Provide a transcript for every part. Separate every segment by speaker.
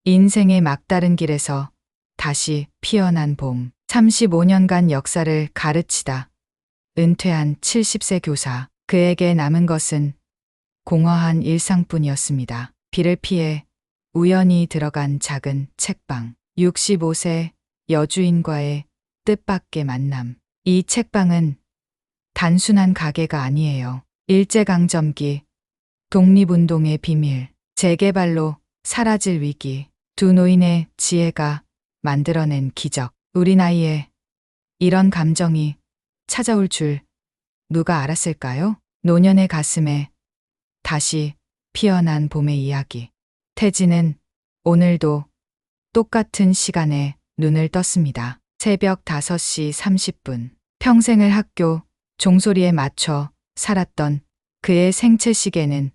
Speaker 1: 인생의 막다른 길에서 다시 피어난 봄. 35년간 역사를 가르치다 은퇴한 70세 교사. 그에게 남은 것은 공허한 일상뿐이었습니다. 비를 피해 우연히 들어간 작은 책방. 65세 여주인과의 뜻밖의 만남. 이 책방은 단순한 가게가 아니에요. 일제강점기, 독립운동의 비밀, 재개발로 사라질 위기, 두 노인의 지혜가 만들어낸 기적. 우리 나이에 이런 감정이 찾아올 줄 누가 알았을까요? 노년의 가슴에 다시 피어난 봄의 이야기. 태진은 오늘도 똑같은 시간에 눈을 떴습니다. 새벽 5시 30분. 평생을 학교 종소리에 맞춰 살았던 그의 생체 시계는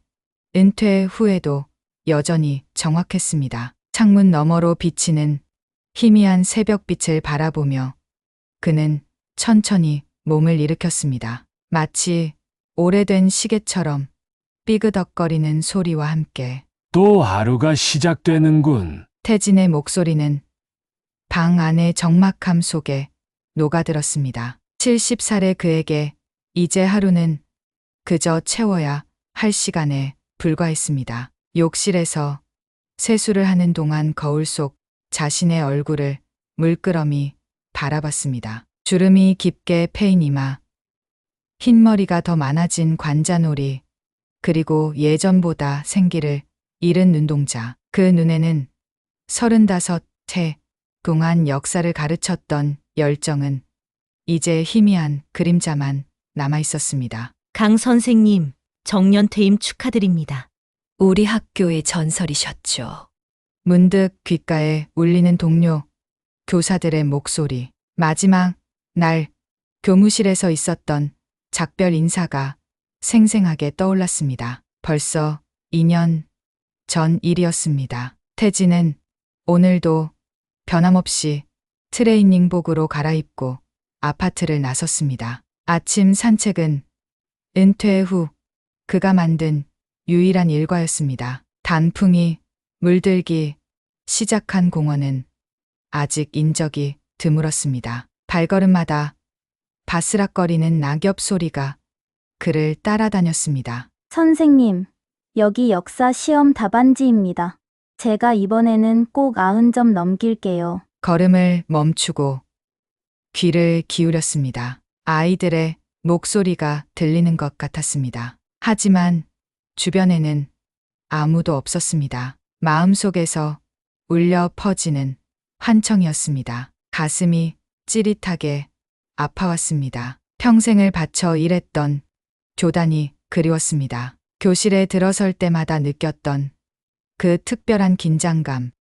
Speaker 1: 은퇴 후에도 여전히 정확했습니다. 창문 너머로 비치는 희미한 새벽빛을 바라보며 그는 천천히 몸을 일으켰습니다. 마치 오래된 시계처럼 삐그덕거리는 소리와 함께
Speaker 2: 또 하루가 시작되는군.
Speaker 1: 태진의 목소리는 방 안의 적막함 속에 녹아들었습니다. 70살의 그에게 이제 하루는 그저 채워야 할 시간에 불과했습니다. 욕실에서 세수를 하는 동안 거울 속 자신의 얼굴을 물끄러미 바라봤습니다. 주름이 깊게 패인 이마, 흰머리가 더 많아진 관자놀이, 그리고 예전보다 생기를 잃은 눈동자. 그 눈에는 35해 동안 역사를 가르쳤던 열정은 이제 희미한 그림자만 남아 있었습니다.
Speaker 3: 강 선생님, 정년 퇴임 축하드립니다.
Speaker 4: 우리 학교의 전설이셨죠.
Speaker 1: 문득 귓가에 울리는 동료, 교사들의 목소리. 마지막 날 교무실에서 있었던 작별 인사가 생생하게 떠올랐습니다. 벌써 2년 전 일이었습니다. 태진은 오늘도 변함없이 트레이닝복으로 갈아입고 아파트를 나섰습니다. 아침 산책은 은퇴 후 그가 만든 유일한 일과였습니다. 단풍이 물들기 시작한 공원은 아직 인적이 드물었습니다. 발걸음마다 바스락거리는 낙엽 소리가 그를 따라다녔습니다.
Speaker 5: 선생님, 여기 역사 시험 답안지입니다. 제가 이번에는 꼭 90점 넘길게요.
Speaker 1: 걸음을 멈추고 귀를 기울였습니다. 아이들의 목소리가 들리는 것 같았습니다. 하지만 주변에는 아무도 없었습니다. 마음속에서 울려 퍼지는 환청이었습니다. 가슴이 찌릿하게 아파왔습니다. 평생을 바쳐 일했던 교단이 그리웠습니다. 교실에 들어설 때마다 느꼈던 그 특별한 긴장감,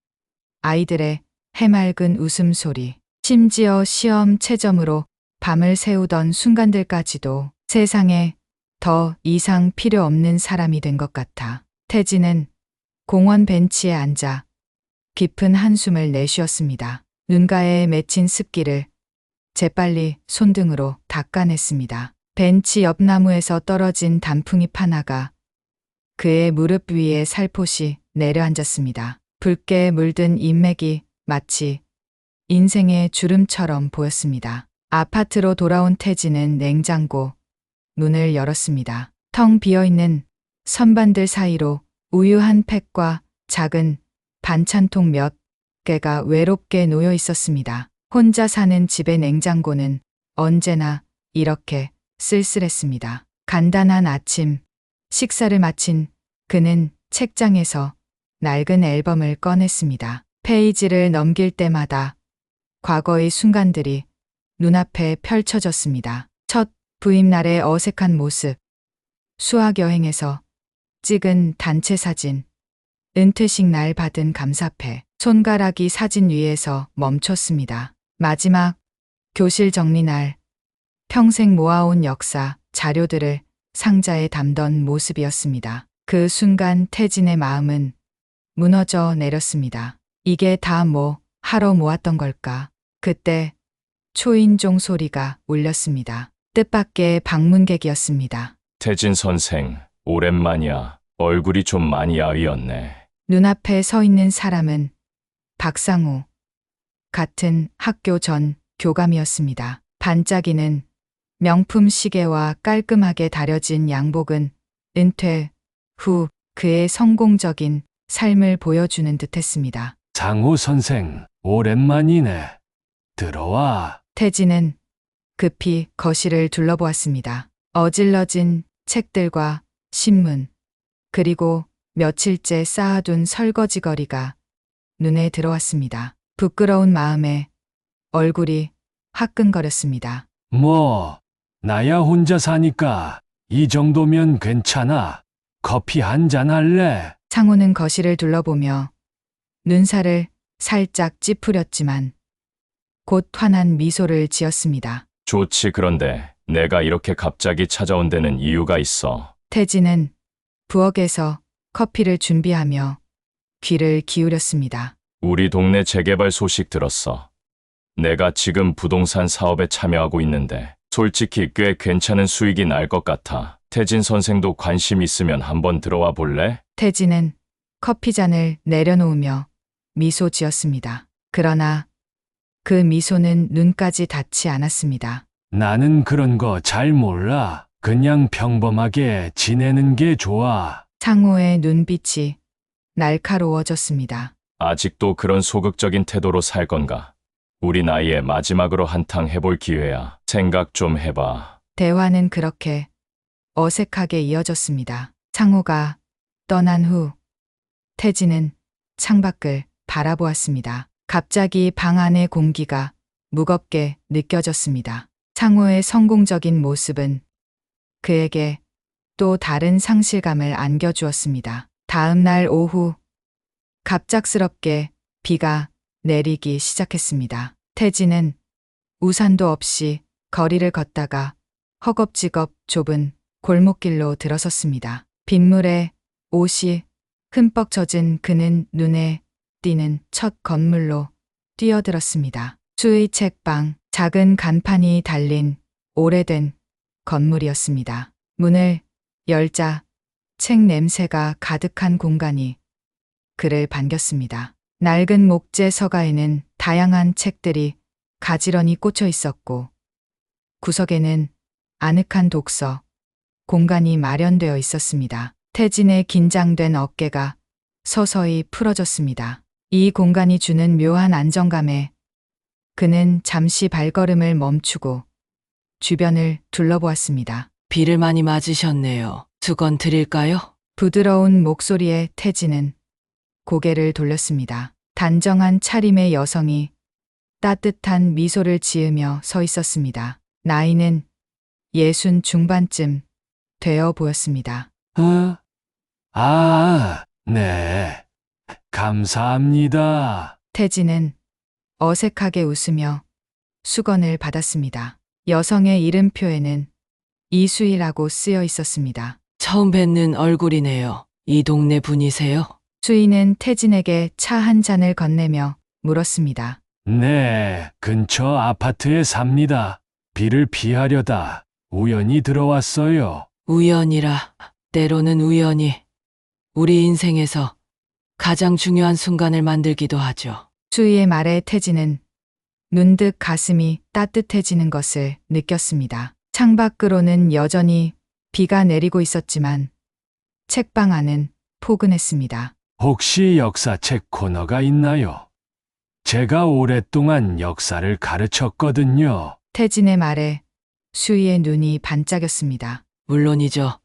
Speaker 1: 아이들의 해맑은 웃음소리, 심지어 시험 채점으로 밤을 새우던 순간들까지도 세상에 더 이상 필요 없는 사람이 된 것 같아 태진은 공원 벤치에 앉아 깊은 한숨을 내쉬었습니다. 눈가에 맺힌 습기를 재빨리 손등으로 닦아냈습니다. 벤치 옆 나무에서 떨어진 단풍잎 하나가 그의 무릎 위에 살포시 내려앉았습니다. 붉게 물든 인맥이 마치 인생의 주름처럼 보였습니다. 아파트로 돌아온 태진은 냉장고 문을 열었습니다. 텅 비어있는 선반들 사이로 우유 한 팩과 작은 반찬통 몇 개가 외롭게 놓여 있었습니다. 혼자 사는 집의 냉장고는 언제나 이렇게 쓸쓸했습니다. 간단한 아침 식사를 마친 그는 책장에서 낡은 앨범을 꺼냈습니다. 페이지를 넘길 때마다 과거의 순간들이 눈앞에 펼쳐졌습니다. 첫 부임날의 어색한 모습, 수학 여행에서 찍은 단체 사진, 은퇴식 날 받은 감사패, 손가락이 사진 위에서 멈췄습니다. 마지막 교실 정리 날, 평생 모아온 역사, 자료들을 상자에 담던 모습이었습니다. 그 순간 태진의 마음은 무너져 내렸습니다. 이게 다 뭐 하러 모았던 걸까? 그때 초인종 소리가 울렸습니다. 뜻밖의 방문객이었습니다.
Speaker 6: 태진 선생, 오랜만이야. 얼굴이 좀 많이 야위었네.
Speaker 1: 눈앞에 서 있는 사람은 박상우. 같은 학교 전 교감이었습니다. 반짝이는 명품 시계와 깔끔하게 다려진 양복은 은퇴 후 그의 성공적인 삶을 보여주는 듯했습니다.
Speaker 2: 장호 선생, 오랜만이네. 들어와.
Speaker 1: 태진은 급히 거실을 둘러보았습니다. 어질러진 책들과 신문, 그리고 며칠째 쌓아둔 설거지거리가 눈에 들어왔습니다. 부끄러운 마음에 얼굴이 화끈거렸습니다.
Speaker 2: 뭐, 나야 혼자 사니까 이 정도면 괜찮아. 커피 한 잔 할래?
Speaker 1: 창호는 거실을 둘러보며 눈살을 살짝 찌푸렸지만 곧 환한 미소를 지었습니다.
Speaker 6: 좋지, 그런데 내가 이렇게 갑자기 찾아온 데는 이유가 있어.
Speaker 1: 태진은 부엌에서 커피를 준비하며 귀를 기울였습니다.
Speaker 6: 우리 동네 재개발 소식 들었어. 내가 지금 부동산 사업에 참여하고 있는데 솔직히 꽤 괜찮은 수익이 날 것 같아. 태진 선생도 관심 있으면 한번 들어와 볼래?
Speaker 1: 태진은 커피잔을 내려놓으며 미소 지었습니다. 그러나 그 미소는 눈까지 닿지 않았습니다.
Speaker 2: 나는 그런 거 잘 몰라. 그냥 평범하게 지내는 게 좋아.
Speaker 1: 창호의 눈빛이 날카로워졌습니다.
Speaker 6: 아직도 그런 소극적인 태도로 살 건가? 우리 나이에 마지막으로 한탕 해볼 기회야. 생각 좀 해봐.
Speaker 1: 대화는 그렇게 어색하게 이어졌습니다. 창호가 떠난 후 태진은 창밖을 바라보았습니다. 갑자기 방 안의 공기가 무겁게 느껴졌습니다. 창호의 성공적인 모습은 그에게 또 다른 상실감을 안겨주었습니다. 다음 날 오후 갑작스럽게 비가 내리기 시작했습니다. 태진은 우산도 없이 거리를 걷다가 허겁지겁 좁은 골목길로 들어섰습니다. 빗물에 옷이 흠뻑 젖은 그는 눈에 띄는 첫 건물로 뛰어들었습니다. 수의 책방, 작은 간판이 달린 오래된 건물이었습니다. 문을 열자 책 냄새가 가득한 공간이 그를 반겼습니다. 낡은 목재 서가에는 다양한 책들이 가지런히 꽂혀 있었고 구석에는 아늑한 독서 공간이 마련되어 있었습니다. 태진의 긴장된 어깨가 서서히 풀어졌습니다. 이 공간이 주는 묘한 안정감에 그는 잠시 발걸음을 멈추고 주변을 둘러보았습니다.
Speaker 7: 비를 많이 맞으셨네요. 수건 드릴까요?
Speaker 1: 부드러운 목소리에 태진은 고개를 돌렸습니다. 단정한 차림의 여성이 따뜻한 미소를 지으며 서 있었습니다. 나이는 60 중반쯤 되어 보였습니다.
Speaker 2: 네. 감사합니다.
Speaker 1: 태진은 어색하게 웃으며 수건을 받았습니다. 여성의 이름표에는 이수희라고 쓰여 있었습니다.
Speaker 7: 처음 뵙는 얼굴이네요. 이 동네 분이세요?
Speaker 1: 수희는 태진에게 차 한 잔을 건네며 물었습니다.
Speaker 2: 네, 근처 아파트에 삽니다. 비를 피하려다 우연히 들어왔어요.
Speaker 7: 우연이라, 때로는 우연이 우리 인생에서 가장 중요한 순간을 만들기도 하죠.
Speaker 1: 수희의 말에 태진은 문득 가슴이 따뜻해지는 것을 느꼈습니다. 창밖으로는 여전히 비가 내리고 있었지만 책방 안은 포근했습니다.
Speaker 2: 혹시 역사책 코너가 있나요? 제가 오랫동안 역사를 가르쳤거든요.
Speaker 1: 태진의 말에 수희의 눈이 반짝였습니다.
Speaker 7: 물론이죠.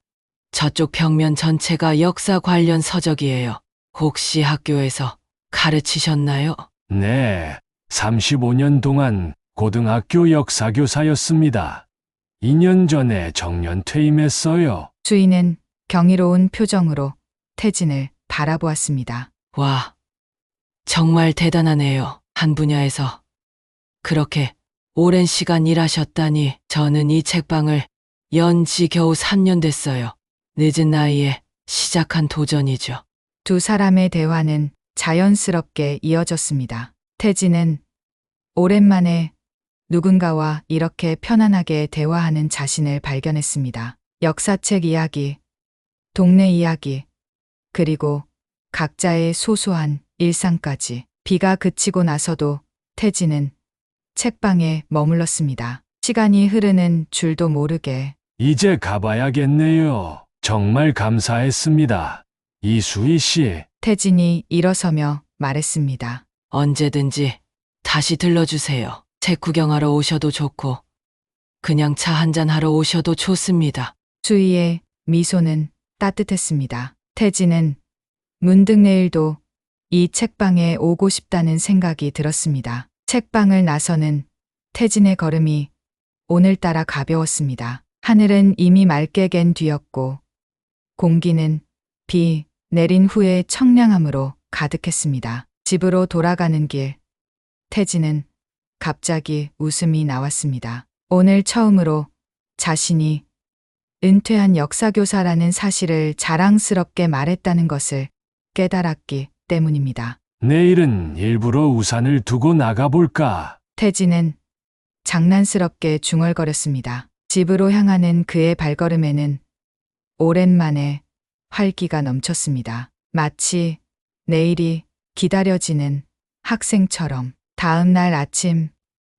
Speaker 7: 저쪽 벽면 전체가 역사 관련 서적이에요. 혹시 학교에서 가르치셨나요?
Speaker 2: 네, 35년 동안 고등학교 역사교사였습니다. 2년 전에 정년 퇴임했어요.
Speaker 1: 수희는 경이로운 표정으로 태진을 바라보았습니다.
Speaker 7: 와, 정말 대단하네요. 한 분야에서 그렇게 오랜 시간 일하셨다니. 저는 이 책방을 연 지 겨우 3년 됐어요. 늦은 나이에 시작한 도전이죠.
Speaker 1: 두 사람의 대화는 자연스럽게 이어졌습니다. 태진은 오랜만에 누군가와 이렇게 편안하게 대화하는 자신을 발견했습니다. 역사책 이야기, 동네 이야기, 그리고 각자의 소소한 일상까지 비가 그치고 나서도 태진은 책방에 머물렀습니다. 시간이 흐르는 줄도 모르게
Speaker 2: 이제 가봐야겠네요. 정말 감사했습니다. 이수희 씨.
Speaker 1: 태진이 일어서며 말했습니다.
Speaker 7: 언제든지 다시 들러주세요. 책 구경하러 오셔도 좋고, 그냥 차 한잔 하러 오셔도 좋습니다.
Speaker 1: 수희의 미소는 따뜻했습니다. 태진은 문득 내일도 이 책방에 오고 싶다는 생각이 들었습니다. 책방을 나서는 태진의 걸음이 오늘따라 가벼웠습니다. 하늘은 이미 맑게 갠 뒤였고 공기는 비 내린 후의 청량함으로 가득했습니다. 집으로 돌아가는 길, 태진은 갑자기 웃음이 나왔습니다. 오늘 처음으로 자신이 은퇴한 역사교사라는 사실을 자랑스럽게 말했다는 것을 깨달았기 때문입니다.
Speaker 2: 내일은 일부러 우산을 두고 나가볼까?
Speaker 1: 태진은 장난스럽게 중얼거렸습니다. 집으로 향하는 그의 발걸음에는 오랜만에 활기가 넘쳤습니다. 마치 내일이 기다려지는 학생처럼. 다음 날 아침,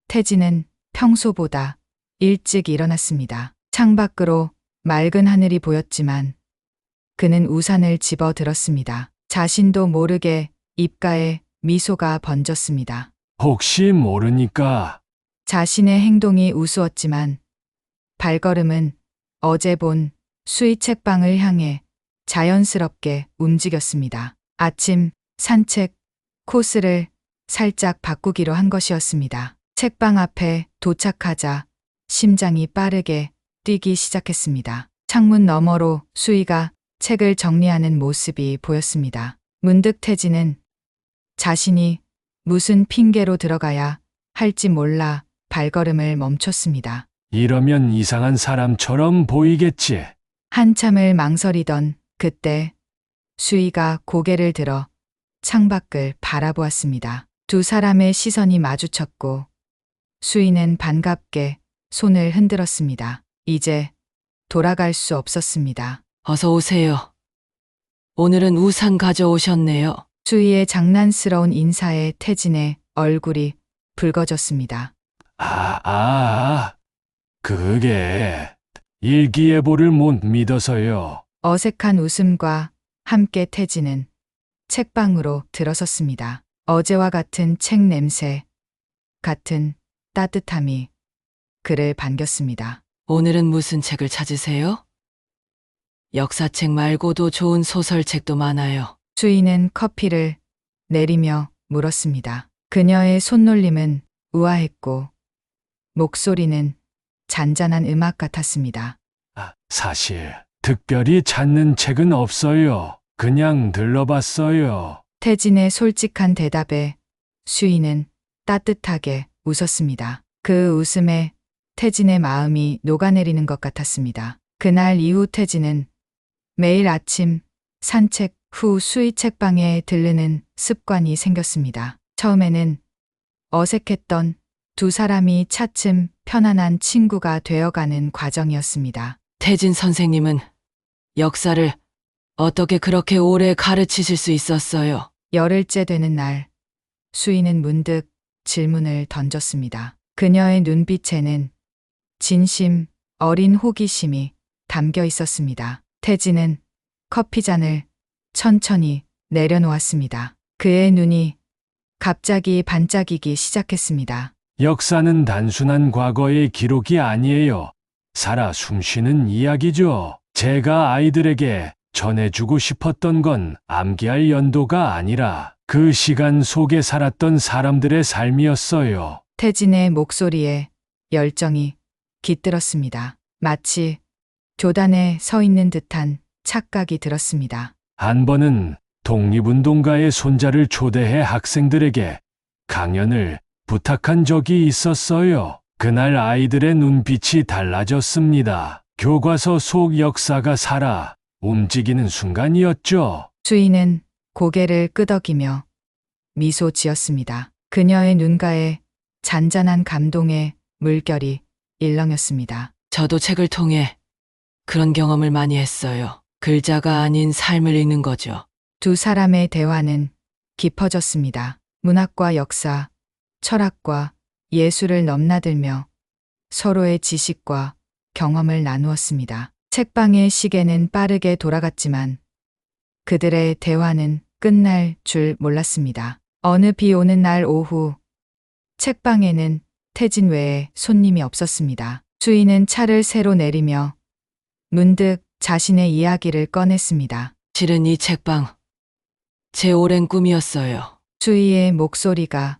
Speaker 1: 태진은 평소보다 일찍 일어났습니다. 창밖으로 맑은 하늘이 보였지만 그는 우산을 집어 들었습니다. 자신도 모르게 입가에 미소가 번졌습니다.
Speaker 2: 혹시 모르니까
Speaker 1: 자신의 행동이 우스웠지만 발걸음은 어제 본 수희 책방을 향해 자연스럽게 움직였습니다. 아침 산책 코스를 살짝 바꾸기로 한 것이었습니다. 책방 앞에 도착하자 심장이 빠르게 뛰기 시작했습니다. 창문 너머로 수희가 책을 정리하는 모습이 보였습니다. 문득 태진은 자신이 무슨 핑계로 들어가야 할지 몰라 발걸음을 멈췄습니다.
Speaker 2: 이러면 이상한 사람처럼 보이겠지.
Speaker 1: 한참을 망설이던 그때 수희가 고개를 들어 창밖을 바라보았습니다. 두 사람의 시선이 마주쳤고 수희는 반갑게 손을 흔들었습니다. 이제 돌아갈 수 없었습니다.
Speaker 7: 어서 오세요. 오늘은 우산 가져오셨네요.
Speaker 1: 수희의 장난스러운 인사에 태진의 얼굴이 붉어졌습니다.
Speaker 2: 그게 일기예보를 못 믿어서요.
Speaker 1: 어색한 웃음과 함께 태진은 책방으로 들어섰습니다. 어제와 같은 책 냄새, 같은 따뜻함이 그를 반겼습니다.
Speaker 7: 오늘은 무슨 책을 찾으세요? 역사책 말고도 좋은 소설책도 많아요.
Speaker 1: 수희는 커피를 내리며 물었습니다. 그녀의 손놀림은 우아했고 목소리는 잔잔한 음악 같았습니다.
Speaker 2: 사실 특별히 찾는 책은 없어요. 그냥 들러봤어요.
Speaker 1: 태진의 솔직한 대답에 수희는 따뜻하게 웃었습니다. 그 웃음에 태진의 마음이 녹아내리는 것 같았습니다. 그날 이후 태진은 매일 아침 산책 후 수희 책방에 들르는 습관이 생겼습니다. 처음에는 어색했던 두 사람이 차츰 편안한 친구가 되어가는 과정이었습니다.
Speaker 7: 태진 선생님은 역사를 어떻게 그렇게 오래 가르치실 수 있었어요?
Speaker 1: 열흘째 되는 날, 수희는 문득 질문을 던졌습니다. 그녀의 눈빛에는 진심 어린 호기심이 담겨 있었습니다. 태진은 커피잔을 천천히 내려놓았습니다. 그의 눈이 갑자기 반짝이기 시작했습니다.
Speaker 2: 역사는 단순한 과거의 기록이 아니에요. 살아 숨쉬는 이야기죠. 제가 아이들에게 전해주고 싶었던 건 암기할 연도가 아니라 그 시간 속에 살았던 사람들의 삶이었어요.
Speaker 1: 태진의 목소리에 열정이 깃들었습니다. 마치 교단에 서 있는 듯한 착각이 들었습니다.
Speaker 2: 한 번은 독립운동가의 손자를 초대해 학생들에게 강연을 부탁한 적이 있었어요. 그날 아이들의 눈빛이 달라졌습니다. 교과서 속 역사가 살아 움직이는 순간이었죠.
Speaker 1: 수희는 고개를 끄덕이며 미소 지었습니다. 그녀의 눈가에 잔잔한 감동의 물결이 일렁였습니다.
Speaker 7: 저도 책을 통해 그런 경험을 많이 했어요. 글자가 아닌 삶을 읽는 거죠.
Speaker 1: 두 사람의 대화는 깊어졌습니다. 문학과 역사, 철학과 예술을 넘나들며 서로의 지식과 경험을 나누었습니다. 책방의 시계는 빠르게 돌아갔지만 그들의 대화는 끝날 줄 몰랐습니다. 어느 비 오는 날 오후, 책방에는 태진 외에 손님이 없었습니다. 주인은 차를 새로 내리며 문득 자신의 이야기를 꺼냈습니다.
Speaker 7: 실은 이 책방, 제 오랜 꿈이었어요.
Speaker 1: 주희의 목소리가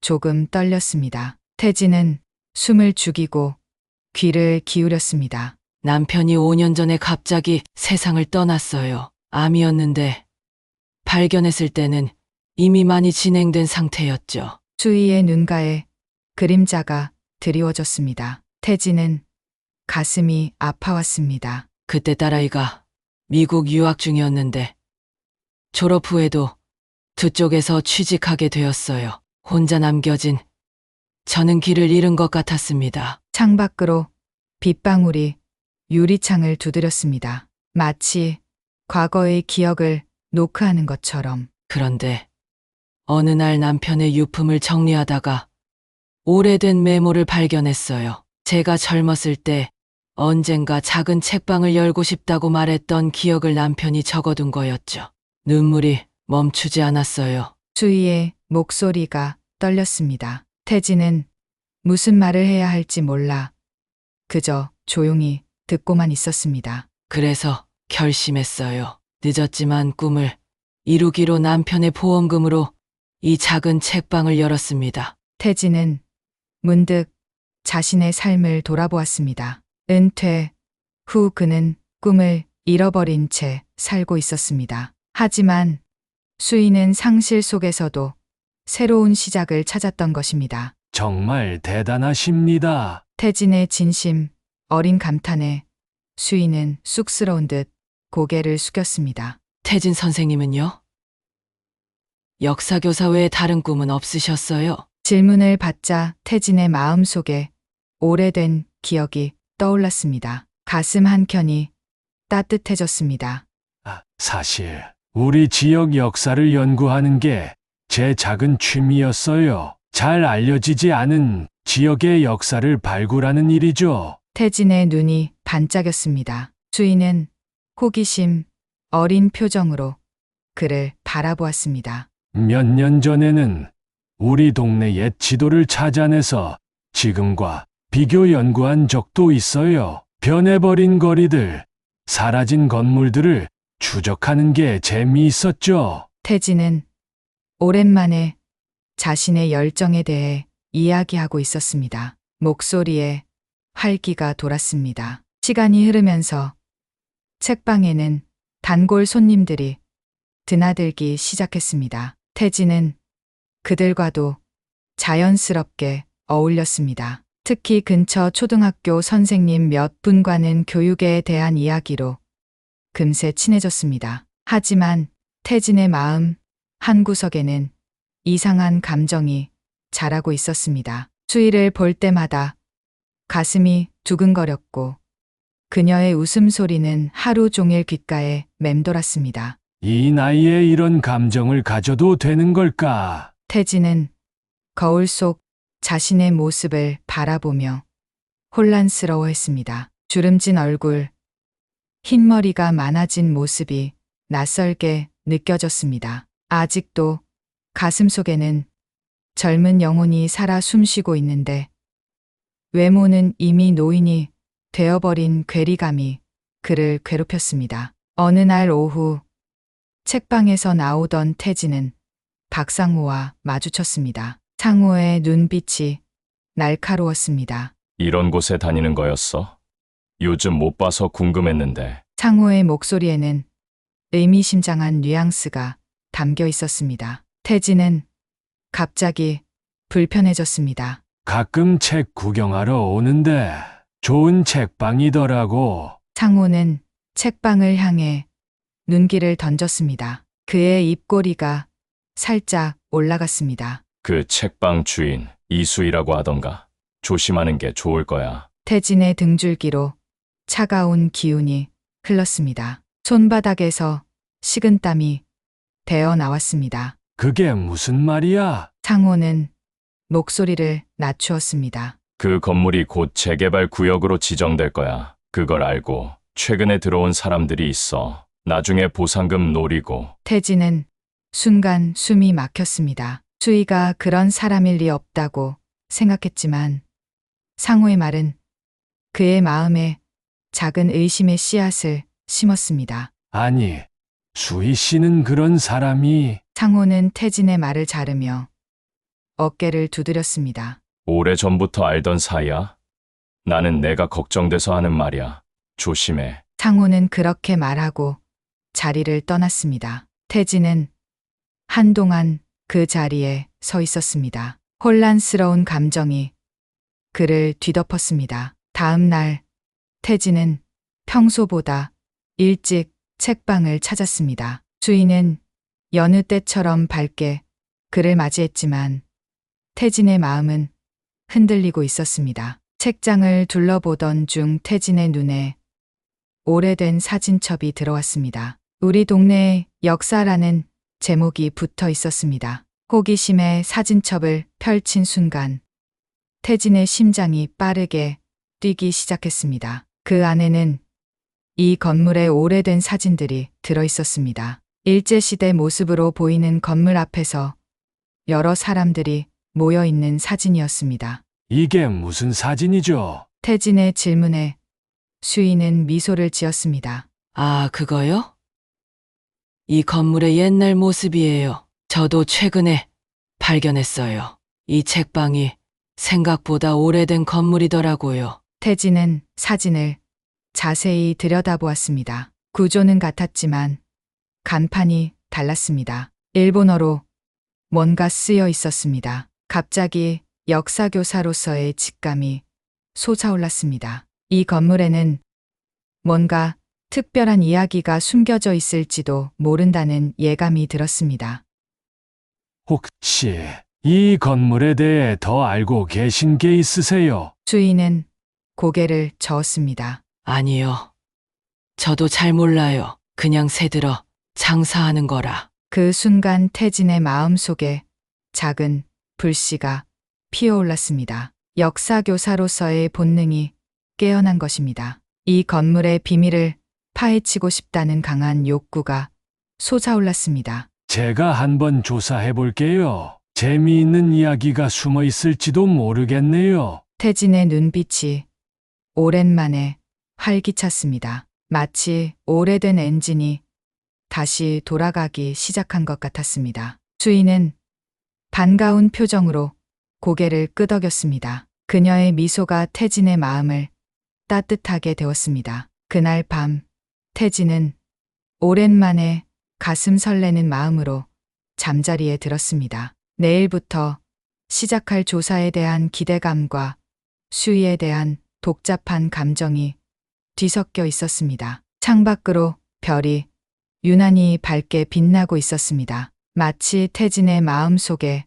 Speaker 1: 조금 떨렸습니다. 태진은 숨을 죽이고 귀를 기울였습니다.
Speaker 7: 남편이 5년 전에 갑자기 세상을 떠났어요. 암이었는데 발견했을 때는 이미 많이 진행된 상태였죠.
Speaker 1: 주희의 눈가에 그림자가 드리워졌습니다. 태진은 가슴이 아파왔습니다.
Speaker 7: 그때 딸아이가 미국 유학 중이었는데 졸업 후에도 두 쪽에서 취직하게 되었어요. 혼자 남겨진 저는 길을 잃은 것 같았습니다.
Speaker 1: 창밖으로 빗방울이 유리창을 두드렸습니다. 마치 과거의 기억을 노크하는 것처럼.
Speaker 7: 그런데 어느 날 남편의 유품을 정리하다가 오래된 메모를 발견했어요. 제가 젊었을 때 언젠가 작은 책방을 열고 싶다고 말했던 기억을 남편이 적어둔 거였죠. 눈물이 멈추지 않았어요.
Speaker 1: 주희의 목소리가 떨렸습니다. 태진은 무슨 말을 해야 할지 몰라 그저 조용히 듣고만 있었습니다.
Speaker 7: 그래서 결심했어요. 늦었지만 꿈을 이루기로 남편의 보험금으로 이 작은 책방을 열었습니다.
Speaker 1: 태진은 문득 자신의 삶을 돌아보았습니다. 은퇴 후 그는 꿈을 잃어버린 채 살고 있었습니다. 하지만 수인은 상실 속에서도 새로운 시작을 찾았던 것입니다.
Speaker 2: 정말 대단하십니다.
Speaker 1: 태진의 진심, 어린 감탄에 수인은 쑥스러운 듯 고개를 숙였습니다.
Speaker 7: 태진 선생님은요? 역사교사 외에 다른 꿈은 없으셨어요?
Speaker 1: 질문을 받자 태진의 마음속에 오래된 기억이 떠올랐습니다. 가슴 한켠이 따뜻해졌습니다.
Speaker 2: 사실 우리 지역 역사를 연구하는 게 제 작은 취미였어요. 잘 알려지지 않은 지역의 역사를 발굴하는 일이죠.
Speaker 1: 태진의 눈이 반짝였습니다. 주인은 호기심 어린 표정으로 그를 바라보았습니다.
Speaker 2: 몇 년 전에는 우리 동네 옛 지도를 찾아내서 지금과 비교 연구한 적도 있어요. 변해버린 거리들, 사라진 건물들을 추적하는 게 재미있었죠.
Speaker 1: 태진은 오랜만에 자신의 열정에 대해 이야기하고 있었습니다. 목소리에 활기가 돌았습니다. 시간이 흐르면서 책방에는 단골 손님들이 드나들기 시작했습니다. 태진은 그들과도 자연스럽게 어울렸습니다. 특히 근처 초등학교 선생님 몇 분과는 교육에 대한 이야기로 금세 친해졌습니다. 하지만 태진의 마음 한구석에는 이상한 감정이 자라고 있었습니다. 주희를 볼 때마다 가슴이 두근거렸고 그녀의 웃음소리는 하루 종일 귓가에 맴돌았습니다.
Speaker 2: 이 나이에 이런 감정을 가져도 되는 걸까?
Speaker 1: 태진은 거울 속 자신의 모습을 바라보며 혼란스러워했습니다. 주름진 얼굴, 흰머리가 많아진 모습이 낯설게 느껴졌습니다. 아직도 가슴 속에는 젊은 영혼이 살아 숨쉬고 있는데 외모는 이미 노인이 되어버린 괴리감이 그를 괴롭혔습니다. 어느 날 오후 책방에서 나오던 태진은 박상호와 마주쳤습니다. 상호의 눈빛이 날카로웠습니다.
Speaker 6: 이런 곳에 다니는 거였어? 요즘 못 봐서 궁금했는데.
Speaker 1: 상호의 목소리에는 의미심장한 뉘앙스가 담겨 있었습니다. 태진은 갑자기 불편해졌습니다.
Speaker 2: 가끔 책 구경하러 오는데 좋은 책방이더라고.
Speaker 1: 상호는 책방을 향해 눈길을 던졌습니다. 그의 입꼬리가 살짝 올라갔습니다.
Speaker 6: 그 책방 주인 이수이라고 하던가. 조심하는 게 좋을 거야.
Speaker 1: 태진의 등줄기로 차가운 기운이 흘렀습니다. 손바닥에서 식은땀이 배어 나왔습니다.
Speaker 2: 그게 무슨 말이야?
Speaker 1: 상호는 목소리를 낮추었습니다.
Speaker 6: 그 건물이 곧 재개발 구역으로 지정될 거야. 그걸 알고 최근에 들어온 사람들이 있어. 나중에 보상금 노리고.
Speaker 1: 태진은 순간 숨이 막혔습니다. 수희가 그런 사람일 리 없다고 생각했지만 상호의 말은 그의 마음에 작은 의심의 씨앗을 심었습니다.
Speaker 2: 아니, 수희 씨는 그런 사람이
Speaker 1: 상호는 태진의 말을 자르며 어깨를 두드렸습니다.
Speaker 6: 오래전부터 알던 사이야? 나는 내가 걱정돼서 하는 말이야. 조심해.
Speaker 1: 상호는 그렇게 말하고 자리를 떠났습니다. 태진은 한동안 그 자리에 서 있었습니다. 혼란스러운 감정이 그를 뒤덮었습니다. 다음 날 태진은 평소보다 일찍 책방을 찾았습니다. 수희는 여느 때처럼 밝게 그를 맞이했지만 태진의 마음은 흔들리고 있었습니다. 책장을 둘러보던 중 태진의 눈에 오래된 사진첩이 들어왔습니다. 우리 동네의 역사라는 제목이 붙어 있었습니다. 호기심에 사진첩을 펼친 순간 태진의 심장이 빠르게 뛰기 시작했습니다. 그 안에는 이 건물의 오래된 사진들이 들어 있었습니다. 일제시대 모습으로 보이는 건물 앞에서 여러 사람들이 모여 있는 사진이었습니다.
Speaker 2: 이게 무슨 사진이죠?
Speaker 1: 태진의 질문에 수희는 미소를 지었습니다.
Speaker 7: 아, 그거요? 이 건물의 옛날 모습이에요. 저도 최근에 발견했어요. 이 책방이 생각보다 오래된 건물이더라고요.
Speaker 1: 태진은 사진을 자세히 들여다보았습니다. 구조는 같았지만 간판이 달랐습니다. 일본어로 뭔가 쓰여 있었습니다. 갑자기 역사교사로서의 직감이 솟아올랐습니다. 이 건물에는 뭔가 특별한 이야기가 숨겨져 있을지도 모른다는 예감이 들었습니다.
Speaker 2: 혹시 이 건물에 대해 더 알고 계신 게 있으세요?
Speaker 1: 수희는 고개를 저었습니다.
Speaker 7: 아니요. 저도 잘 몰라요. 그냥 새들어 장사하는 거라.
Speaker 1: 그 순간 태진의 마음속에 작은 불씨가 피어올랐습니다. 역사교사로서의 본능이 깨어난 것입니다. 이 건물의 비밀을 파헤치고 싶다는 강한 욕구가 솟아올랐습니다.
Speaker 2: 제가 한번 조사해 볼게요. 재미있는 이야기가 숨어 있을지도 모르겠네요.
Speaker 1: 태진의 눈빛이 오랜만에 활기찼습니다. 마치 오래된 엔진이 다시 돌아가기 시작한 것 같았습니다. 수희는 반가운 표정으로 고개를 끄덕였습니다. 그녀의 미소가 태진의 마음을 따뜻하게 데웠습니다. 그날 밤 태진은 오랜만에 가슴 설레는 마음으로 잠자리에 들었습니다. 내일부터 시작할 조사에 대한 기대감과 수희에 대한 복잡한 감정이 뒤섞여 있었습니다. 창밖으로 별이 유난히 밝게 빛나고 있었습니다. 마치 태진의 마음 속에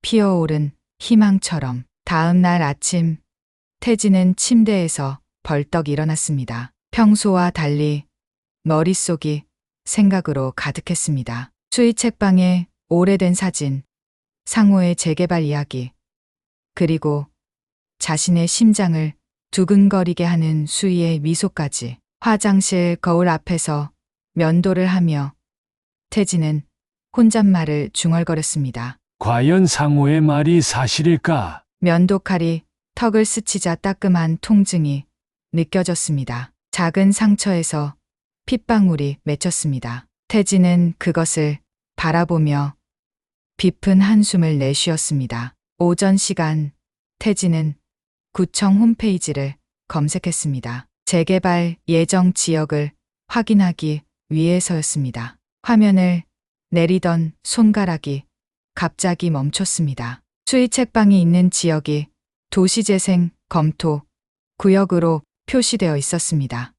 Speaker 1: 피어오른 희망처럼. 다음 날 아침 태진은 침대에서 벌떡 일어났습니다. 평소와 달리 머릿속이 생각으로 가득했습니다. 수희 책방에 오래된 사진, 상호의 재개발 이야기, 그리고 자신의 심장을 두근거리게 하는 수희의 미소까지. 화장실 거울 앞에서 면도를 하며 태진은 혼잣말을 중얼거렸습니다.
Speaker 2: 과연 상호의 말이 사실일까?
Speaker 1: 면도칼이 턱을 스치자 따끔한 통증이 느껴졌습니다. 작은 상처에서 핏방울이 맺혔습니다. 태진은 그것을 바라보며 깊은 한숨을 내쉬었습니다. 오전 시간 태진은 구청 홈페이지를 검색했습니다. 재개발 예정 지역을 확인하기 위해서였습니다. 화면을 내리던 손가락이 갑자기 멈췄습니다. 수희 책방이 있는 지역이 도시재생 검토 구역으로 표시되어 있었습니다.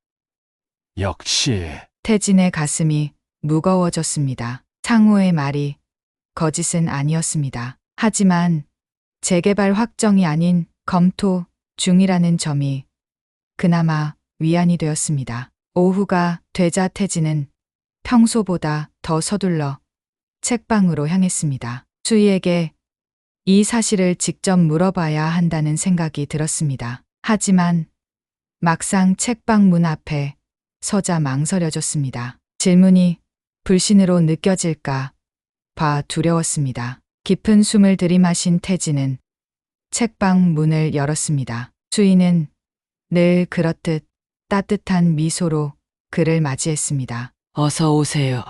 Speaker 2: 역시
Speaker 1: 태진의 가슴이 무거워졌습니다. 상호의 말이 거짓은 아니었습니다. 하지만 재개발 확정이 아닌 검토 중이라는 점이 그나마 위안이 되었습니다. 오후가 되자 태진은 평소보다 더 서둘러 책방으로 향했습니다. 주희에게 이 사실을 직접 물어봐야 한다는 생각이 들었습니다. 하지만 막상 책방 문 앞에 서자 망설여졌습니다. 질문이 불신으로 느껴질까 봐 두려웠습니다. 깊은 숨을 들이마신 태진은 책방 문을 열었습니다. 주인은 늘 그렇듯 따뜻한 미소로 그를 맞이했습니다.
Speaker 7: 어서 오세요.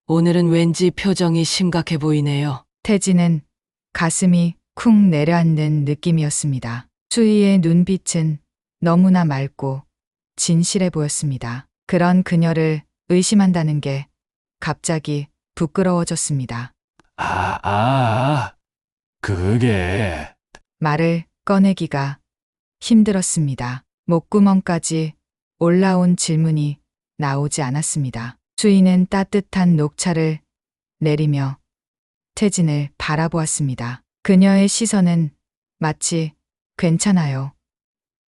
Speaker 7: 오늘은 왠지 표정이 심각해 보이네요.
Speaker 1: 태진은 가슴이 쿵 내려앉는 느낌이었습니다. 주희의 눈빛은 너무나 맑고 진실해 보였습니다. 그런 그녀를 의심한다는 게 갑자기 부끄러워졌습니다.
Speaker 2: 그게
Speaker 1: 말을 꺼내기가 힘들었습니다. 목구멍까지 올라온 질문이 나오지 않았습니다. 주인은 따뜻한 녹차를 내리며 태진을 바라보았습니다. 그녀의 시선은 마치 괜찮아요.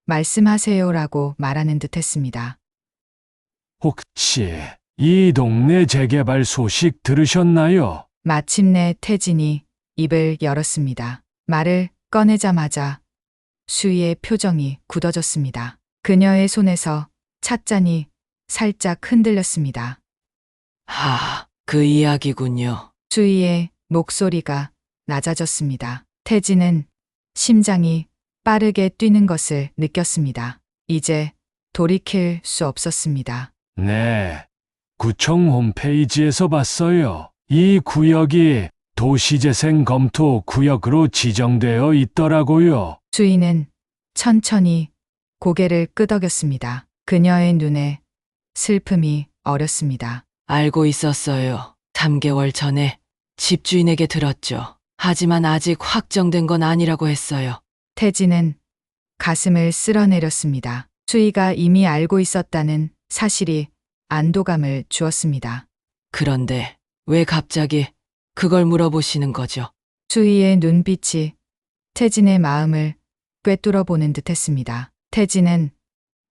Speaker 1: 말씀하세요라고 말하는 듯 했습니다.
Speaker 2: 혹시 이 동네 재개발 소식 들으셨나요?
Speaker 1: 마침내 태진이 입을 열었습니다. 말을 꺼내자마자 수희의 표정이 굳어졌습니다. 그녀의 손에서 찻잔이 살짝 흔들렸습니다.
Speaker 7: 그 이야기군요.
Speaker 1: 수희의 목소리가 낮아졌습니다. 태진은 심장이 빠르게 뛰는 것을 느꼈습니다. 이제 돌이킬 수 없었습니다.
Speaker 2: 네, 구청 홈페이지에서 봤어요. 이 구역이 도시재생 검토 구역으로 지정되어 있더라고요.
Speaker 1: 주인은 천천히 고개를 끄덕였습니다. 그녀의 눈에 슬픔이 어렸습니다.
Speaker 7: 알고 있었어요. 3개월 전에 집주인에게 들었죠. 하지만 아직 확정된 건 아니라고 했어요.
Speaker 1: 태진은 가슴을 쓸어내렸습니다. 수희가 이미 알고 있었다는 사실이 안도감을 주었습니다.
Speaker 7: 그런데 왜 갑자기 그걸 물어보시는 거죠?
Speaker 1: 수희의 눈빛이 태진의 마음을 꿰뚫어 보는 듯 했습니다. 태진은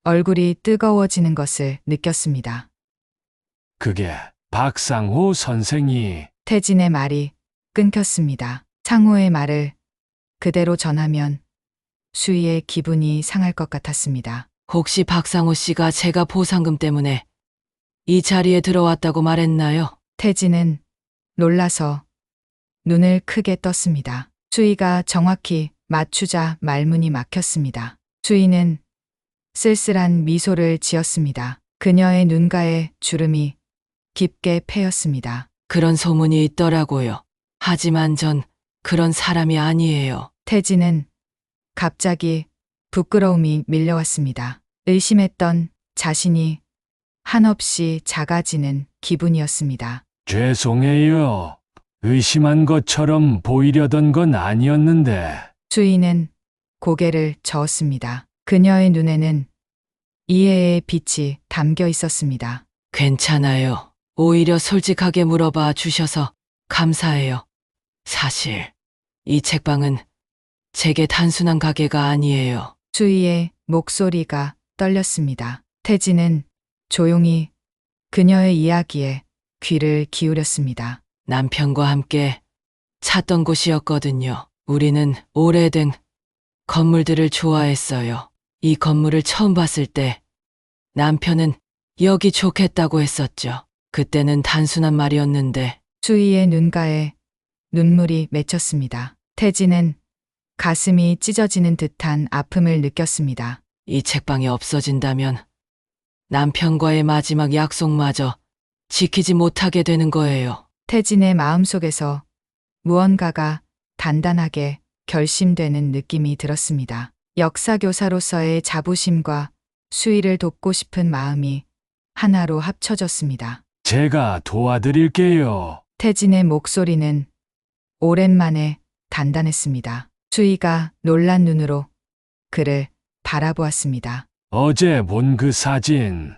Speaker 1: 얼굴이 뜨거워지는 것을 느꼈습니다.
Speaker 2: 그게 박상호 선생이
Speaker 1: 태진의 말이 끊겼습니다. 상호의 말을 그대로 전하면 수희의 기분이 상할 것 같았습니다.
Speaker 7: 혹시 박상호 씨가 제가 보상금 때문에 이 자리에 들어왔다고 말했나요?
Speaker 1: 태진은 놀라서 눈을 크게 떴습니다. 수희가 정확히 맞추자 말문이 막혔습니다. 수희는 쓸쓸한 미소를 지었습니다. 그녀의 눈가에 주름이 깊게 패였습니다.
Speaker 7: 그런 소문이 있더라고요. 하지만 전 그런 사람이 아니에요.
Speaker 1: 태진은 갑자기 부끄러움이 밀려왔습니다. 의심했던 자신이 한없이 작아지는 기분이었습니다.
Speaker 2: 죄송해요. 의심한 것처럼 보이려던 건 아니었는데.
Speaker 1: 수희는 고개를 저었습니다. 그녀의 눈에는 이해의 빛이 담겨 있었습니다.
Speaker 7: 괜찮아요. 오히려 솔직하게 물어봐 주셔서 감사해요. 사실 이 책방은 제게 단순한 가게가 아니에요.
Speaker 1: 수희의 목소리가 떨렸습니다. 태진은 조용히 그녀의 이야기에 귀를 기울였습니다.
Speaker 7: 남편과 함께 찾던 곳이었거든요. 우리는 오래된 건물들을 좋아했어요. 이 건물을 처음 봤을 때 남편은 여기 좋겠다고 했었죠. 그때는 단순한 말이었는데
Speaker 1: 수희의 눈가에 눈물이 맺혔습니다. 태진은 가슴이 찢어지는 듯한 아픔을 느꼈습니다.
Speaker 7: 이 책방이 없어진다면 남편과의 마지막 약속마저 지키지 못하게 되는 거예요.
Speaker 1: 태진의 마음속에서 무언가가 단단하게 결심되는 느낌이 들었습니다. 역사교사로서의 자부심과 수희를 돕고 싶은 마음이 하나로 합쳐졌습니다.
Speaker 2: 제가 도와드릴게요.
Speaker 1: 태진의 목소리는 오랜만에 단단했습니다. 수희가 놀란 눈으로 그를 바라보았습니다.
Speaker 2: 어제 본 그 사진.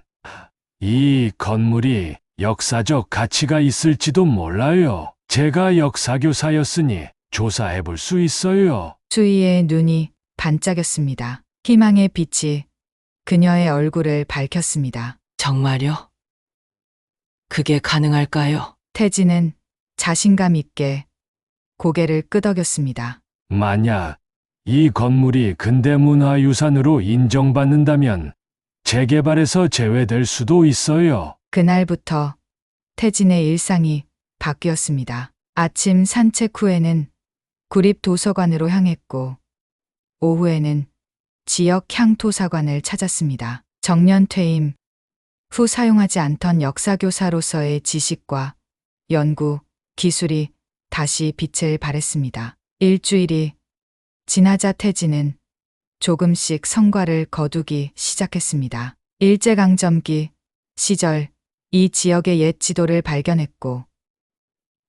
Speaker 2: 이 건물이 역사적 가치가 있을지도 몰라요. 제가 역사교사였으니 조사해 볼 수 있어요.
Speaker 1: 수희의 눈이 반짝였습니다. 희망의 빛이 그녀의 얼굴을 밝혔습니다.
Speaker 7: 정말요? 그게 가능할까요?
Speaker 1: 태진은 자신감 있게 고개를 끄덕였습니다.
Speaker 2: 만약 이 건물이 근대문화유산으로 인정받는다면 재개발에서 제외될 수도 있어요.
Speaker 1: 그날부터 태진의 일상이 바뀌었습니다. 아침 산책 후에는 구립 도서관으로 향했고 오후에는 지역 향토사관을 찾았습니다. 정년 퇴임 후 사용하지 않던 역사교사로서의 지식과 연구, 기술이 다시 빛을 발했습니다. 일주일이 지나자 태진은 조금씩 성과를 거두기 시작했습니다. 일제강점기 시절 이 지역의 옛 지도를 발견했고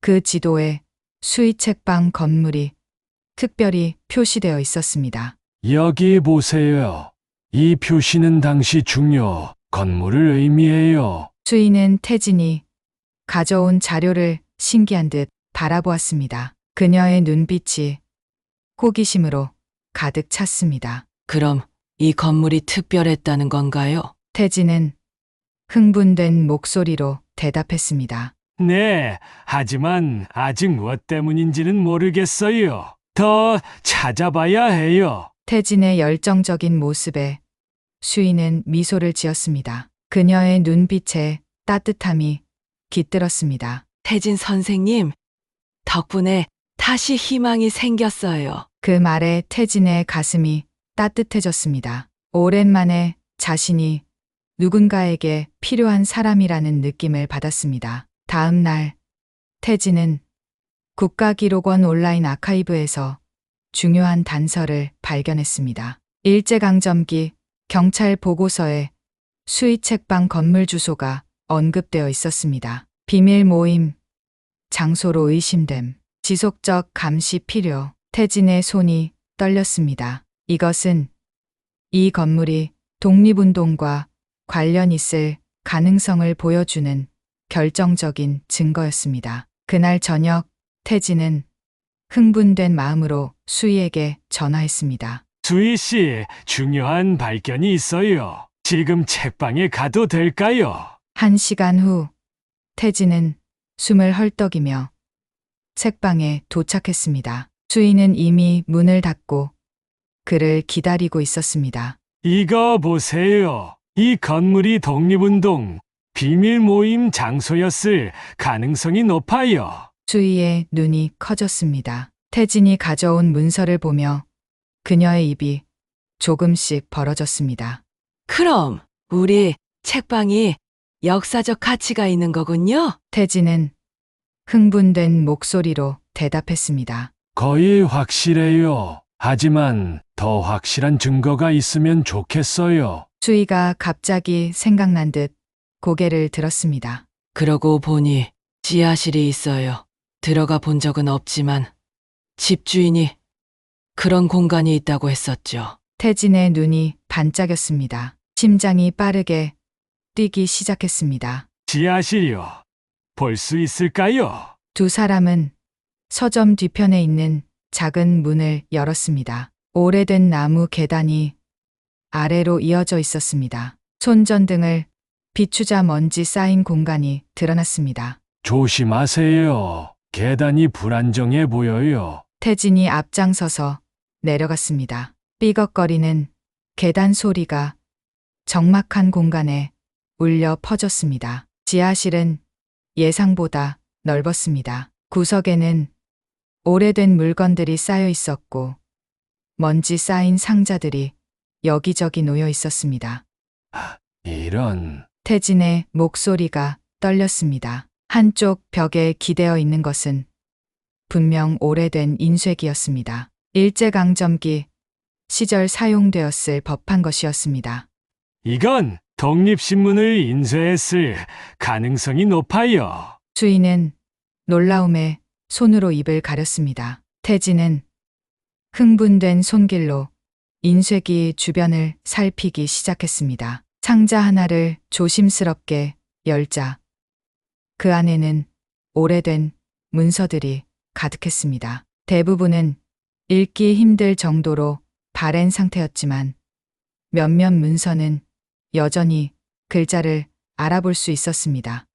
Speaker 1: 그 지도에 수의책방 건물이 특별히 표시되어 있었습니다.
Speaker 2: 여기 보세요. 이 표시는 당시 중요 건물을 의미해요.
Speaker 1: 수인은 태진이 가져온 자료를 신기한 듯 바라보았습니다. 그녀의 눈빛이 호기심으로 가득 찼습니다.
Speaker 7: 그럼 이 건물이 특별했다는 건가요?
Speaker 1: 태진은 흥분된 목소리로 대답했습니다.
Speaker 2: 네, 하지만 아직 무엇 때문인지는 모르겠어요. 더 찾아봐야 해요.
Speaker 1: 태진의 열정적인 모습에 수인은 미소를 지었습니다. 그녀의 눈빛에 따뜻함이 깃들었습니다.
Speaker 7: 태진 선생님, 덕분에 다시 희망이 생겼어요.
Speaker 1: 그 말에 태진의 가슴이 따뜻해졌습니다. 오랜만에 자신이 누군가에게 필요한 사람이라는 느낌을 받았습니다. 다음 날, 태진은 국가기록원 온라인 아카이브에서 중요한 단서를 발견했습니다. 일제강점기 경찰 보고서에 수의책방 건물 주소가 언급되어 있었습니다. 비밀 모임, 장소로 의심됨, 지속적 감시 필요. 태진의 손이 떨렸습니다. 이것은 이 건물이 독립운동과 관련 있을 가능성을 보여주는 결정적인 증거였습니다. 그날 저녁 태진은 흥분된 마음으로 수희에게 전화했습니다.
Speaker 2: 수희 씨, 중요한 발견이 있어요. 지금 책방에 가도 될까요?
Speaker 1: 1시간 후 태진은 숨을 헐떡이며 책방에 도착했습니다. 수희는 이미 문을 닫고 그를 기다리고 있었습니다.
Speaker 2: 이거 보세요. 이 건물이 독립운동 비밀 모임 장소였을 가능성이 높아요.
Speaker 1: 수희의 눈이 커졌습니다. 태진이 가져온 문서를 보며 그녀의 입이 조금씩 벌어졌습니다.
Speaker 7: 그럼 우리 책방이 역사적 가치가 있는 거군요?
Speaker 1: 태진은 흥분된 목소리로 대답했습니다.
Speaker 2: 거의 확실해요. 하지만 더 확실한 증거가 있으면 좋겠어요.
Speaker 1: 수희가 갑자기 생각난 듯 고개를 들었습니다.
Speaker 7: 그러고 보니 지하실이 있어요. 들어가 본 적은 없지만 집주인이 그런 공간이 있다고 했었죠.
Speaker 1: 태진의 눈이 반짝였습니다. 심장이 빠르게 뛰기 시작했습니다.
Speaker 2: 지하실이요. 볼 수 있을까요?
Speaker 1: 두 사람은 서점 뒤편에 있는 작은 문을 열었습니다. 오래된 나무 계단이 아래로 이어져 있었습니다. 손전등을 비추자 먼지 쌓인 공간이 드러났습니다.
Speaker 2: 조심하세요. 계단이 불안정해 보여요.
Speaker 1: 태진이 앞장서서 내려갔습니다. 삐걱거리는 계단 소리가 적막한 공간에 울려 퍼졌습니다. 지하실은 예상보다 넓었습니다. 구석에는 오래된 물건들이 쌓여 있었고 먼지 쌓인 상자들이 여기저기 놓여 있었습니다.
Speaker 2: 이런,
Speaker 1: 태진의 목소리가 떨렸습니다. 한쪽 벽에 기대어 있는 것은 분명 오래된 인쇄기였습니다. 일제강점기 시절 사용되었을 법한 것이었습니다.
Speaker 2: 이건 독립신문을 인쇄했을 가능성이 높아요.
Speaker 1: 수인은 놀라움에 손으로 입을 가렸습니다. 태진은 흥분된 손길로 인쇄기 주변을 살피기 시작했습니다. 상자 하나를 조심스럽게 열자 그 안에는 오래된 문서들이 가득했습니다. 대부분은 읽기 힘들 정도로 바랜 상태였지만 몇몇 문서는 여전히 글자를 알아볼 수 있었습니다.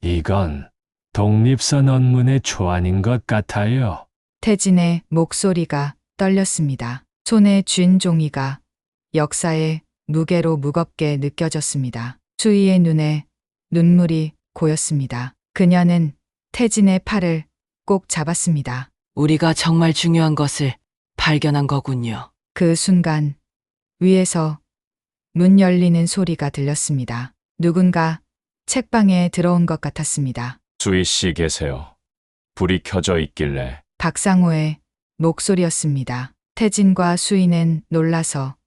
Speaker 2: 이건 독립선언문의 초안인 것 같아요.
Speaker 1: 태진의 목소리가 떨렸습니다. 손에 쥔 종이가 역사의 무게로 무겁게 느껴졌습니다. 수희의 눈에 눈물이 고였습니다. 그녀는 태진의 팔을 꼭 잡았습니다.
Speaker 7: 우리가 정말 중요한 것을 발견한 거군요.
Speaker 1: 그 순간 위에서 문 열리는 소리가 들렸습니다. 누군가 책방에 들어온 것 같았습니다.
Speaker 6: 수희 씨 계세요. 불이 켜져 있길래
Speaker 1: 박상호의 목소리였습니다. 태진과 수희는 놀라서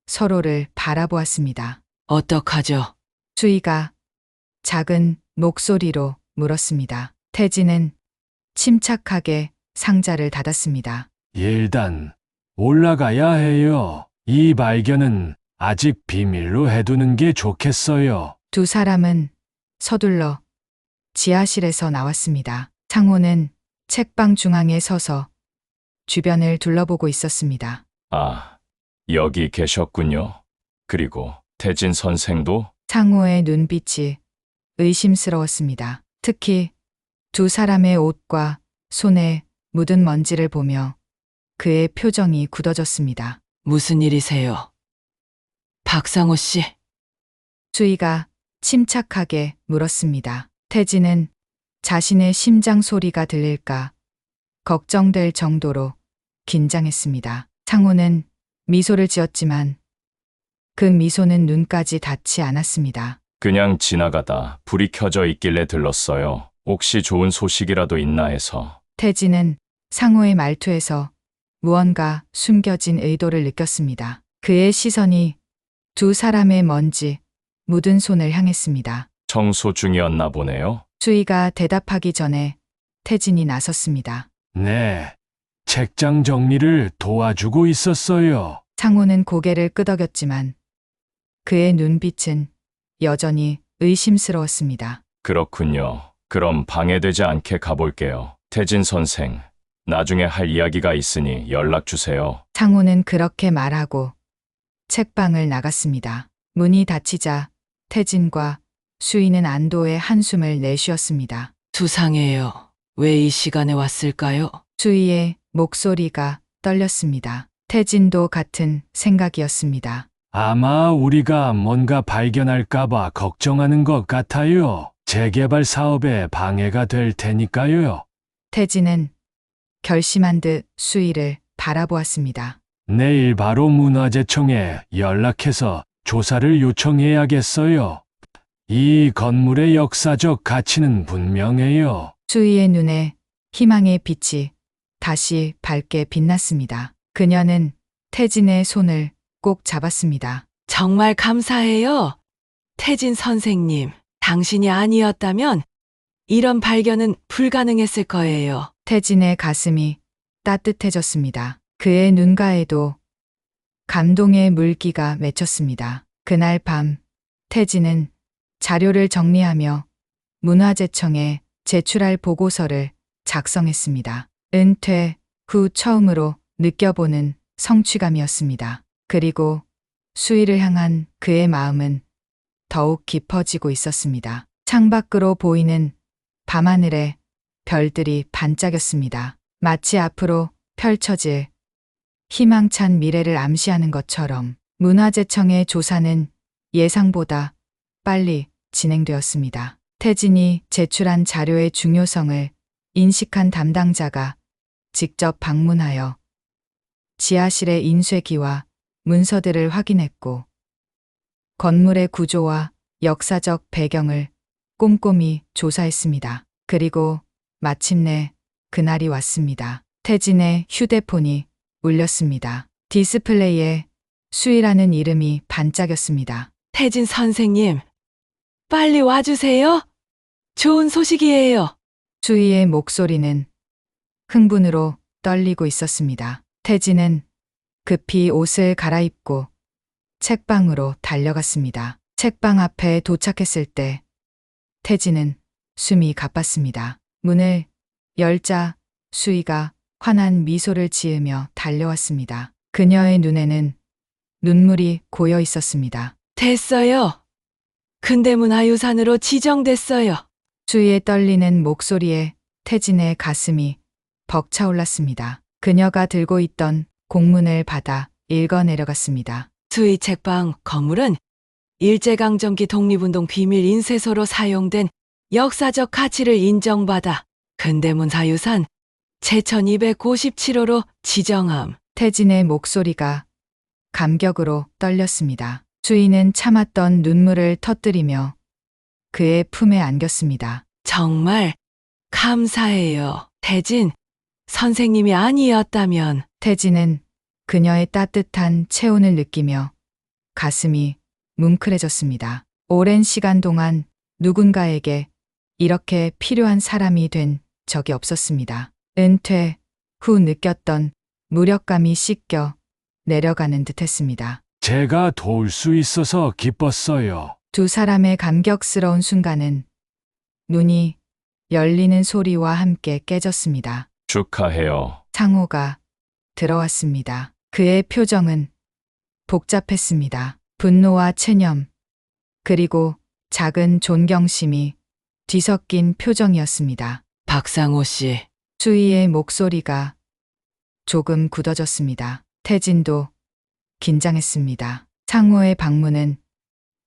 Speaker 1: 서로를 바라보았습니다.
Speaker 7: 어떡하죠?
Speaker 1: 수희가 작은 목소리로 물었습니다. 태진은 침착하게 상자를 닫았습니다.
Speaker 2: 일단 올라가야 해요. 이 발견은 아직 비밀로 해두는 게 좋겠어요.
Speaker 1: 두 사람은 서둘러 지하실에서 나왔습니다. 상호는 책방 중앙에 서서 주변을 둘러보고 있었습니다.
Speaker 6: 아, 여기 계셨군요. 그리고 태진 선생도
Speaker 1: 상호의 눈빛이 의심스러웠습니다. 특히 두 사람의 옷과 손에 묻은 먼지를 보며 그의 표정이 굳어졌습니다.
Speaker 7: 무슨 일이세요? 박상호 씨,
Speaker 1: 수희가 침착하게 물었습니다. 태진은 자신의 심장 소리가 들릴까 걱정될 정도로 긴장했습니다. 상호는 미소를 지었지만 그 미소는 눈까지 닿지 않았습니다.
Speaker 6: 그냥 지나가다 불이 켜져 있길래 들렀어요. 혹시 좋은 소식이라도 있나 해서.
Speaker 1: 태진은 상호의 말투에서 무언가 숨겨진 의도를 느꼈습니다. 그의 시선이 두 사람의 먼지 묻은 손을 향했습니다.
Speaker 6: 청소 중이었나 보네요.
Speaker 1: 수희가 대답하기 전에 태진이 나섰습니다.
Speaker 2: 네. 책장 정리를 도와주고 있었어요.
Speaker 1: 상호는 고개를 끄덕였지만 그의 눈빛은 여전히 의심스러웠습니다.
Speaker 6: 그렇군요. 그럼 방해되지 않게 가볼게요. 태진 선생, 나중에 할 이야기가 있으니 연락 주세요.
Speaker 1: 상호는 그렇게 말하고 책방을 나갔습니다. 문이 닫히자 태진과 수희는 안도의 한숨을 내쉬었습니다.
Speaker 7: 수상해요. 왜 이 시간에 왔을까요?
Speaker 1: 수희의 목소리가 떨렸습니다. 태진도 같은 생각이었습니다.
Speaker 2: 아마 우리가 뭔가 발견할까봐 걱정하는 것 같아요. 재개발 사업에 방해가 될 테니까요.
Speaker 1: 태진은 결심한 듯 수희를 바라보았습니다.
Speaker 2: 내일 바로 문화재청에 연락해서 조사를 요청해야겠어요. 이 건물의 역사적 가치는 분명해요.
Speaker 1: 수희의 눈에 희망의 빛이 다시 밝게 빛났습니다. 그녀는 태진의 손을 꼭 잡았습니다.
Speaker 7: 정말 감사해요. 태진 선생님, 당신이 아니었다면 이런 발견은 불가능했을 거예요.
Speaker 1: 태진의 가슴이 따뜻해졌습니다. 그의 눈가에도 감동의 물기가 맺혔습니다. 그날 밤 태진은 자료를 정리하며 문화재청에 제출할 보고서를 작성했습니다. 은퇴 후 처음으로 느껴보는 성취감이었습니다. 그리고 수희를 향한 그의 마음은 더욱 깊어지고 있었습니다. 창밖으로 보이는 밤하늘에 별들이 반짝였습니다. 마치 앞으로 펼쳐질 희망찬 미래를 암시하는 것처럼 문화재청의 조사는 예상보다 빨리 진행되었습니다. 태진이 제출한 자료의 중요성을 인식한 담당자가 직접 방문하여 지하실의 인쇄기와 문서들을 확인했고 건물의 구조와 역사적 배경을 꼼꼼히 조사했습니다. 그리고 마침내 그날이 왔습니다. 태진의 휴대폰이 울렸습니다. 디스플레이에 수희라는 이름이 반짝였습니다.
Speaker 7: 태진 선생님, 빨리 와주세요. 좋은 소식이에요.
Speaker 1: 수희의 목소리는 흥분으로 떨리고 있었습니다. 태진은 급히 옷을 갈아입고 책방으로 달려갔습니다. 책방 앞에 도착했을 때 태진은 숨이 가빴습니다. 문을 열자 수희가 환한 미소를 지으며 달려왔습니다. 그녀의 눈에는 눈물이 고여 있었습니다.
Speaker 7: 됐어요. 근대문화유산으로 지정됐어요.
Speaker 1: 주위에 떨리는 목소리에 태진의 가슴이 벅차올랐습니다. 그녀가 들고 있던 공문을 받아 읽어 내려갔습니다.
Speaker 7: 수의 책방 건물은 일제강점기 독립운동 비밀 인쇄소로 사용된 역사적 가치를 인정받아 근대문 사유산 제1297호로 지정함.
Speaker 1: 태진의 목소리가 감격으로 떨렸습니다. 주인은 참았던 눈물을 터뜨리며 그의 품에 안겼습니다.
Speaker 7: 정말 감사해요. 태진, 선생님이 아니었다면
Speaker 1: 태진은 그녀의 따뜻한 체온을 느끼며 가슴이 뭉클해졌습니다. 오랜 시간 동안 누군가에게 이렇게 필요한 사람이 된 적이 없었습니다. 은퇴 후 느꼈던 무력감이 씻겨 내려가는 듯했습니다.
Speaker 2: 제가 도울 수 있어서 기뻤어요.
Speaker 1: 두 사람의 감격스러운 순간은 눈이 열리는 소리와 함께 깨졌습니다.
Speaker 6: 축하해요.
Speaker 1: 상호가 들어왔습니다. 그의 표정은 복잡했습니다. 분노와 체념, 그리고 작은 존경심이 뒤섞인 표정이었습니다.
Speaker 7: 박상호 씨,
Speaker 1: 주희의 목소리가 조금 굳어졌습니다. 태진도 긴장했습니다. 상호의 방문은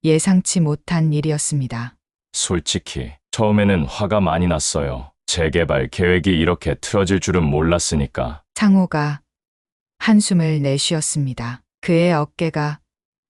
Speaker 1: 예상치 못한 일이었습니다.
Speaker 6: 솔직히 처음에는 화가 많이 났어요. 재개발 계획이 이렇게 틀어질 줄은 몰랐으니까.
Speaker 1: 상호가 한숨을 내쉬었습니다. 그의 어깨가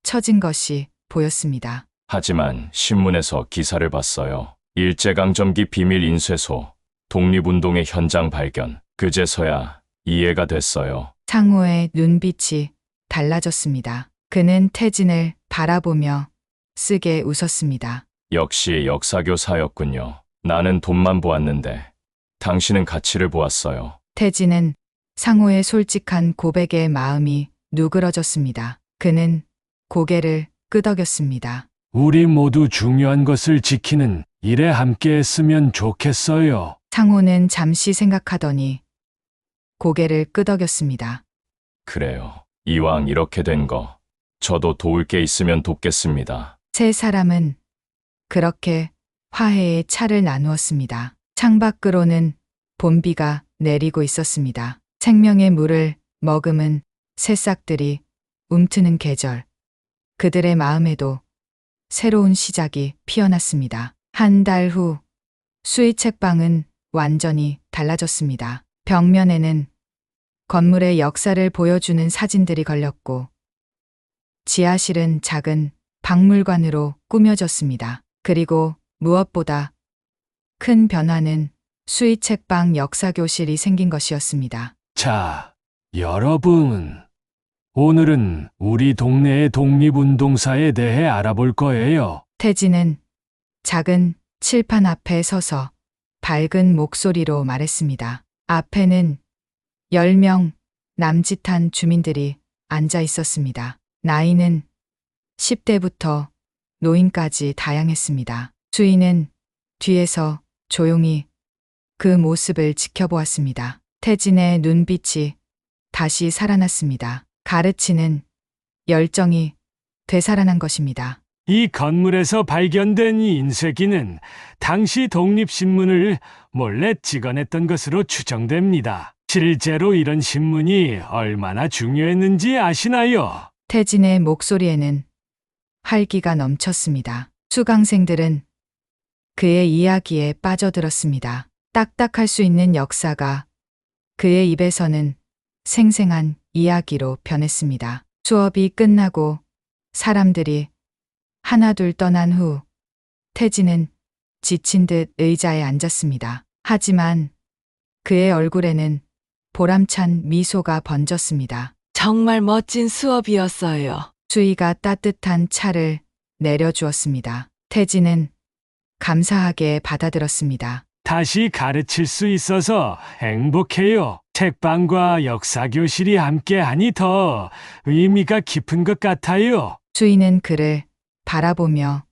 Speaker 1: 처진 것이 보였습니다.
Speaker 6: 하지만 신문에서 기사를 봤어요. 일제강점기 비밀 인쇄소, 독립운동의 현장 발견. 그제서야 이해가 됐어요.
Speaker 1: 상호의 눈빛이 달라졌습니다. 그는 태진을 바라보며 쓰게 웃었습니다.
Speaker 6: 역시 역사교사였군요. 나는 돈만 보았는데 당신은 가치를 보았어요.
Speaker 1: 태진은 상호의 솔직한 고백에 마음이 누그러졌습니다. 그는 고개를 끄덕였습니다.
Speaker 2: 우리 모두 중요한 것을 지키는 일에 함께 했으면 좋겠어요.
Speaker 1: 상호는 잠시 생각하더니 고개를 끄덕였습니다.
Speaker 6: 그래요. 이왕 이렇게 된 거, 저도 도울 게 있으면 돕겠습니다.
Speaker 1: 세 사람은 그렇게 화해의 차를 나누었습니다. 창밖으로는 봄비가 내리고 있었습니다. 생명의 물을 머금은 새싹들이 움트는 계절. 그들의 마음에도 새로운 시작이 피어났습니다. 한 달 후 수의 책방은 완전히 달라졌습니다. 벽면에는 건물의 역사를 보여주는 사진들이 걸렸고 지하실은 작은 박물관으로 꾸며졌습니다. 그리고 무엇보다 큰 변화는 수의 책방 역사교실이 생긴 것이었습니다.
Speaker 2: 자, 여러분. 오늘은 우리 동네의 독립운동사에 대해 알아볼 거예요.
Speaker 1: 태진은 작은 칠판 앞에 서서 밝은 목소리로 말했습니다. 앞에는 10명 남짓한 주민들이 앉아 있었습니다. 나이는 10대부터 노인까지 다양했습니다. 주인은 뒤에서 조용히 그 모습을 지켜보았습니다. 태진의 눈빛이 다시 살아났습니다. 가르치는 열정이 되살아난 것입니다.
Speaker 2: 이 건물에서 발견된 이 인쇄기는 당시 독립신문을 몰래 찍어냈던 것으로 추정됩니다. 실제로 이런 신문이 얼마나 중요했는지 아시나요?
Speaker 1: 태진의 목소리에는 활기가 넘쳤습니다. 수강생들은 그의 이야기에 빠져들었습니다. 딱딱할 수 있는 역사가 그의 입에서는 생생한 이야기로 변했습니다. 수업이 끝나고 사람들이 하나둘 떠난 후 태진은 지친 듯 의자에 앉았습니다. 하지만 그의 얼굴에는 보람찬 미소가 번졌습니다.
Speaker 7: 정말 멋진 수업이었어요.
Speaker 1: 주희가 따뜻한 차를 내려주었습니다. 태진은 감사하게 받아들었습니다.
Speaker 2: 다시 가르칠 수 있어서 행복해요. 책방과 역사교실이 함께하니 더 의미가 깊은 것 같아요.
Speaker 1: 주희는 그를 바라보며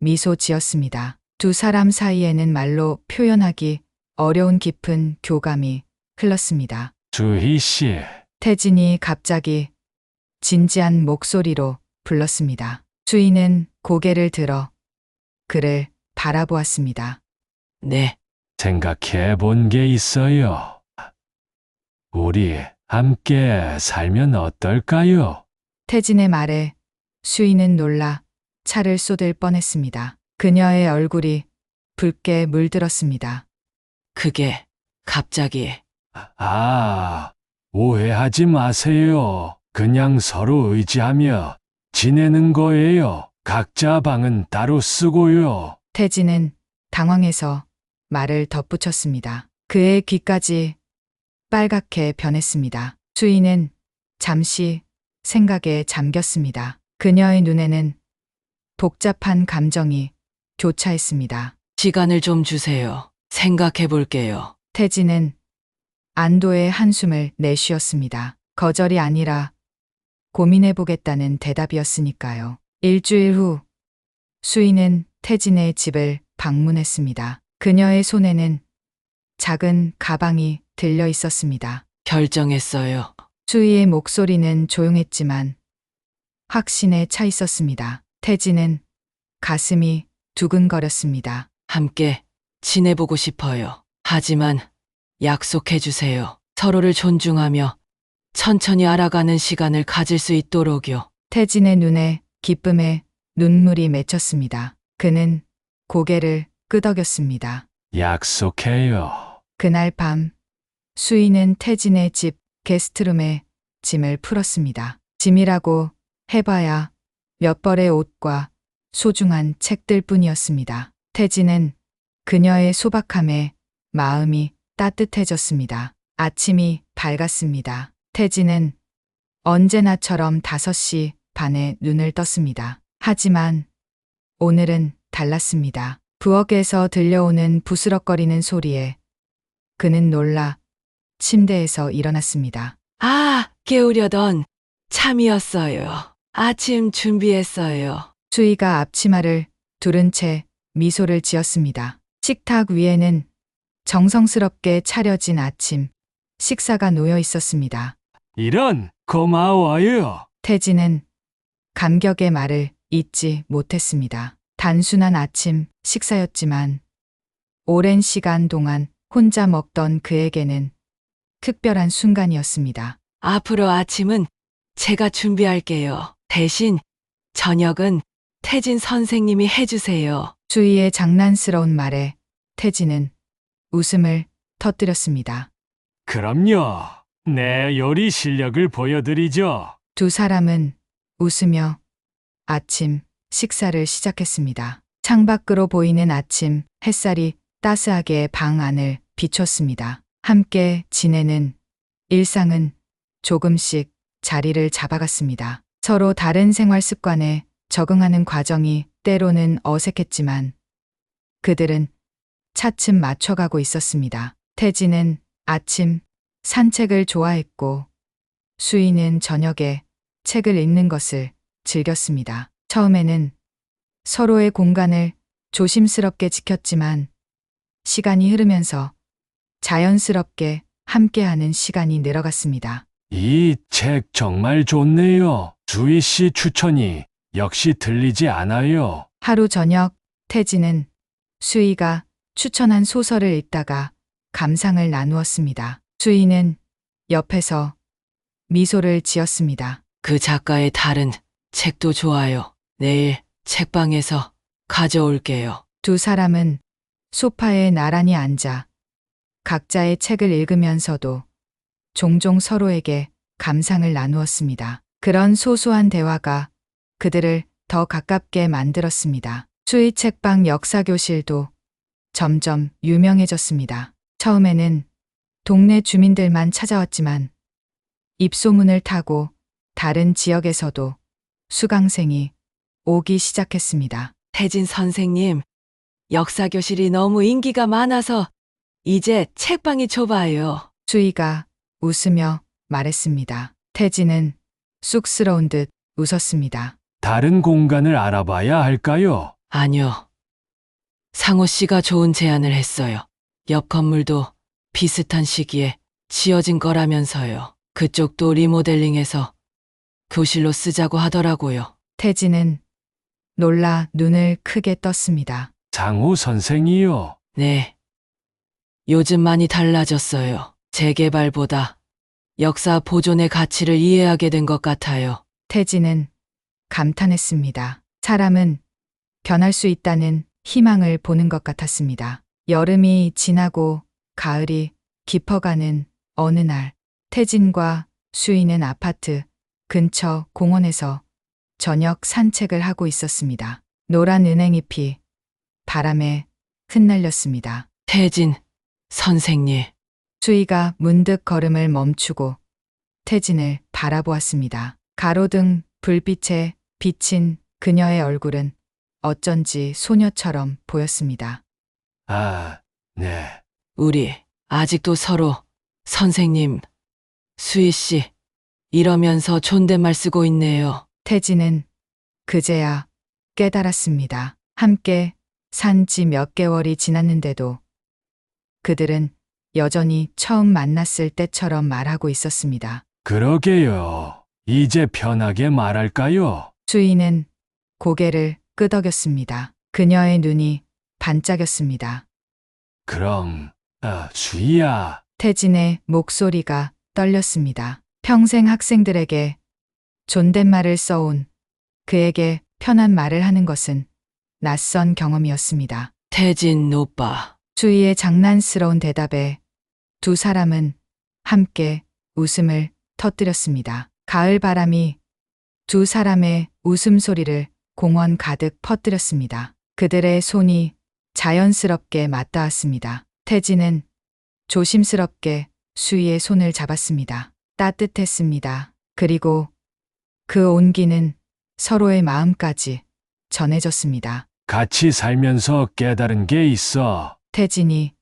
Speaker 1: 미소 지었습니다. 두 사람 사이에는 말로 표현하기 어려운 깊은 교감이 흘렀습니다.
Speaker 2: 주희 씨,
Speaker 1: 태진이 갑자기 진지한 목소리로 불렀습니다. 주희는 고개를 들어 그를 바라보았습니다.
Speaker 7: 네,
Speaker 2: 생각해 본 게 있어요. 우리 함께 살면 어떨까요?
Speaker 1: 태진의 말에 수인은 놀라 차를 쏟을 뻔했습니다. 그녀의 얼굴이 붉게 물들었습니다.
Speaker 7: 그게 갑자기
Speaker 2: 아, 오해하지 마세요. 그냥 서로 의지하며 지내는 거예요. 각자 방은 따로 쓰고요.
Speaker 1: 태진은 당황해서 말을 덧붙였습니다. 그의 귀까지 빨갛게 변했습니다. 수인은 잠시 생각에 잠겼습니다. 그녀의 눈에는 복잡한 감정이 교차했습니다.
Speaker 7: 시간을 좀 주세요. 생각해 볼게요.
Speaker 1: 태진은 안도의 한숨을 내쉬었습니다. 거절이 아니라 고민해보겠다는 대답이었으니까요. 일주일 후 수인은 태진의 집을 방문했습니다. 그녀의 손에는 작은 가방이 들려 있었습니다.
Speaker 7: 결정했어요.
Speaker 1: 수희의 목소리는 조용했지만 확신에 차 있었습니다. 태진은 가슴이 두근거렸습니다.
Speaker 7: 함께 지내보고 싶어요. 하지만 약속해 주세요. 서로를 존중하며 천천히 알아가는 시간을 가질 수 있도록요.
Speaker 1: 태진의 눈에 기쁨의 눈물이 맺혔습니다. 그는 고개를 끄덕였습니다.
Speaker 2: 약속해요.
Speaker 1: 그날 밤 수희는 태진의 집 게스트룸에 짐을 풀었습니다. 짐이라고 해봐야 몇 벌의 옷과 소중한 책들 뿐이었습니다. 태진은 그녀의 소박함에 마음이 따뜻해졌습니다. 아침이 밝았습니다. 태진은 언제나처럼 5시 반에 눈을 떴습니다. 하지만 오늘은 달랐습니다. 부엌에서 들려오는 부스럭거리는 소리에 그는 놀라 침대에서 일어났습니다.
Speaker 7: 아, 깨우려던 참이었어요. 아침 준비했어요.
Speaker 1: 수희가 앞치마를 두른 채 미소를 지었습니다. 식탁 위에는 정성스럽게 차려진 아침 식사가 놓여 있었습니다.
Speaker 2: 이런 고마워요.
Speaker 1: 태진은 감격의 말을 잊지 못했습니다. 단순한 아침 식사였지만 오랜 시간 동안 혼자 먹던 그에게는 특별한 순간이었습니다.
Speaker 7: 앞으로 아침은 제가 준비할게요. 대신 저녁은 태진 선생님이 해주세요.
Speaker 1: 수희의 장난스러운 말에 태진은 웃음을 터뜨렸습니다.
Speaker 2: 그럼요. 내 요리 실력을 보여드리죠.
Speaker 1: 두 사람은 웃으며 아침 식사를 시작했습니다. 창밖으로 보이는 아침 햇살이 따스하게 방 안을 비췄습니다. 함께 지내는 일상은 조금씩 자리를 잡아갔습니다. 서로 다른 생활 습관에 적응하는 과정이 때로는 어색했지만 그들은 차츰 맞춰가고 있었습니다. 태진은 아침 산책을 좋아했고 수희는 저녁에 책을 읽는 것을 즐겼습니다. 처음에는 서로의 공간을 조심스럽게 지켰지만 시간이 흐르면서 자연스럽게 함께하는 시간이 늘어갔습니다.
Speaker 2: 이 책 정말 좋네요. 주희 씨 추천이 역시 들리지 않아요.
Speaker 1: 하루 저녁 태진은 수희가 추천한 소설을 읽다가 감상을 나누었습니다. 수희는 옆에서 미소를 지었습니다.
Speaker 7: 그 작가의 다른 책도 좋아요. 내일 책방에서 가져올게요.
Speaker 1: 두 사람은 소파에 나란히 앉아 각자의 책을 읽으면서도 종종 서로에게 감상을 나누었습니다. 그런 소소한 대화가 그들을 더 가깝게 만들었습니다. 수희 책방 역사교실도 점점 유명해졌습니다. 처음에는 동네 주민들만 찾아왔지만 입소문을 타고 다른 지역에서도 수강생이 오기 시작했습니다.
Speaker 7: 태진 선생님, 역사교실이 너무 인기가 많아서 이제 책방이 좁아요.
Speaker 1: 수희가 웃으며 말했습니다. 태진은 쑥스러운 듯 웃었습니다.
Speaker 2: 다른 공간을 알아봐야 할까요?
Speaker 7: 아니요. 상호 씨가 좋은 제안을 했어요. 옆 건물도 비슷한 시기에 지어진 거라면서요. 그쪽도 리모델링해서 교실로 쓰자고 하더라고요.
Speaker 1: 태진은 놀라 눈을 크게 떴습니다.
Speaker 2: 장호 선생이요.
Speaker 7: 네. 요즘 많이 달라졌어요. 재개발보다 역사 보존의 가치를 이해하게 된 것 같아요.
Speaker 1: 태진은 감탄했습니다. 사람은 변할 수 있다는 희망을 보는 것 같았습니다. 여름이 지나고 가을이 깊어가는 어느 날, 태진과 수희는 아파트 근처 공원에서 저녁 산책을 하고 있었습니다. 노란 은행잎이 바람에 흩날렸습니다.
Speaker 7: 태진, 선생님.
Speaker 1: 수희가 문득 걸음을 멈추고 태진을 바라보았습니다. 가로등 불빛에 비친 그녀의 얼굴은 어쩐지 소녀처럼 보였습니다.
Speaker 2: 아, 네.
Speaker 7: 우리 아직도 서로 선생님, 수희 씨 이러면서 존댓말 쓰고 있네요.
Speaker 1: 태진은 그제야 깨달았습니다. 함께 산 지 몇 개월이 지났는데도 그들은 여전히 처음 만났을 때처럼 말하고 있었습니다.
Speaker 2: 그러게요. 이제 편하게 말할까요?
Speaker 1: 수희는 고개를 끄덕였습니다. 그녀의 눈이 반짝였습니다.
Speaker 2: 그럼, 수희야.
Speaker 1: 태진의 목소리가 떨렸습니다. 평생 학생들에게 존댓말을 써온 그에게 편한 말을 하는 것은 낯선 경험이었습니다.
Speaker 7: 태진 오빠.
Speaker 1: 수희의 장난스러운 대답에 두 사람은 함께 웃음을 터뜨렸습니다. 가을 바람이 두 사람의 웃음소리를 공원 가득 퍼뜨렸습니다. 그들의 손이 자연스럽게 맞닿았습니다. 태진은 조심스럽게 수희의 손을 잡았습니다. 따뜻했습니다. 그리고 그 온기는 서로의 마음까지 전해졌습니다.
Speaker 2: 같이 살면서 깨달은 게 있어.
Speaker 1: 태진이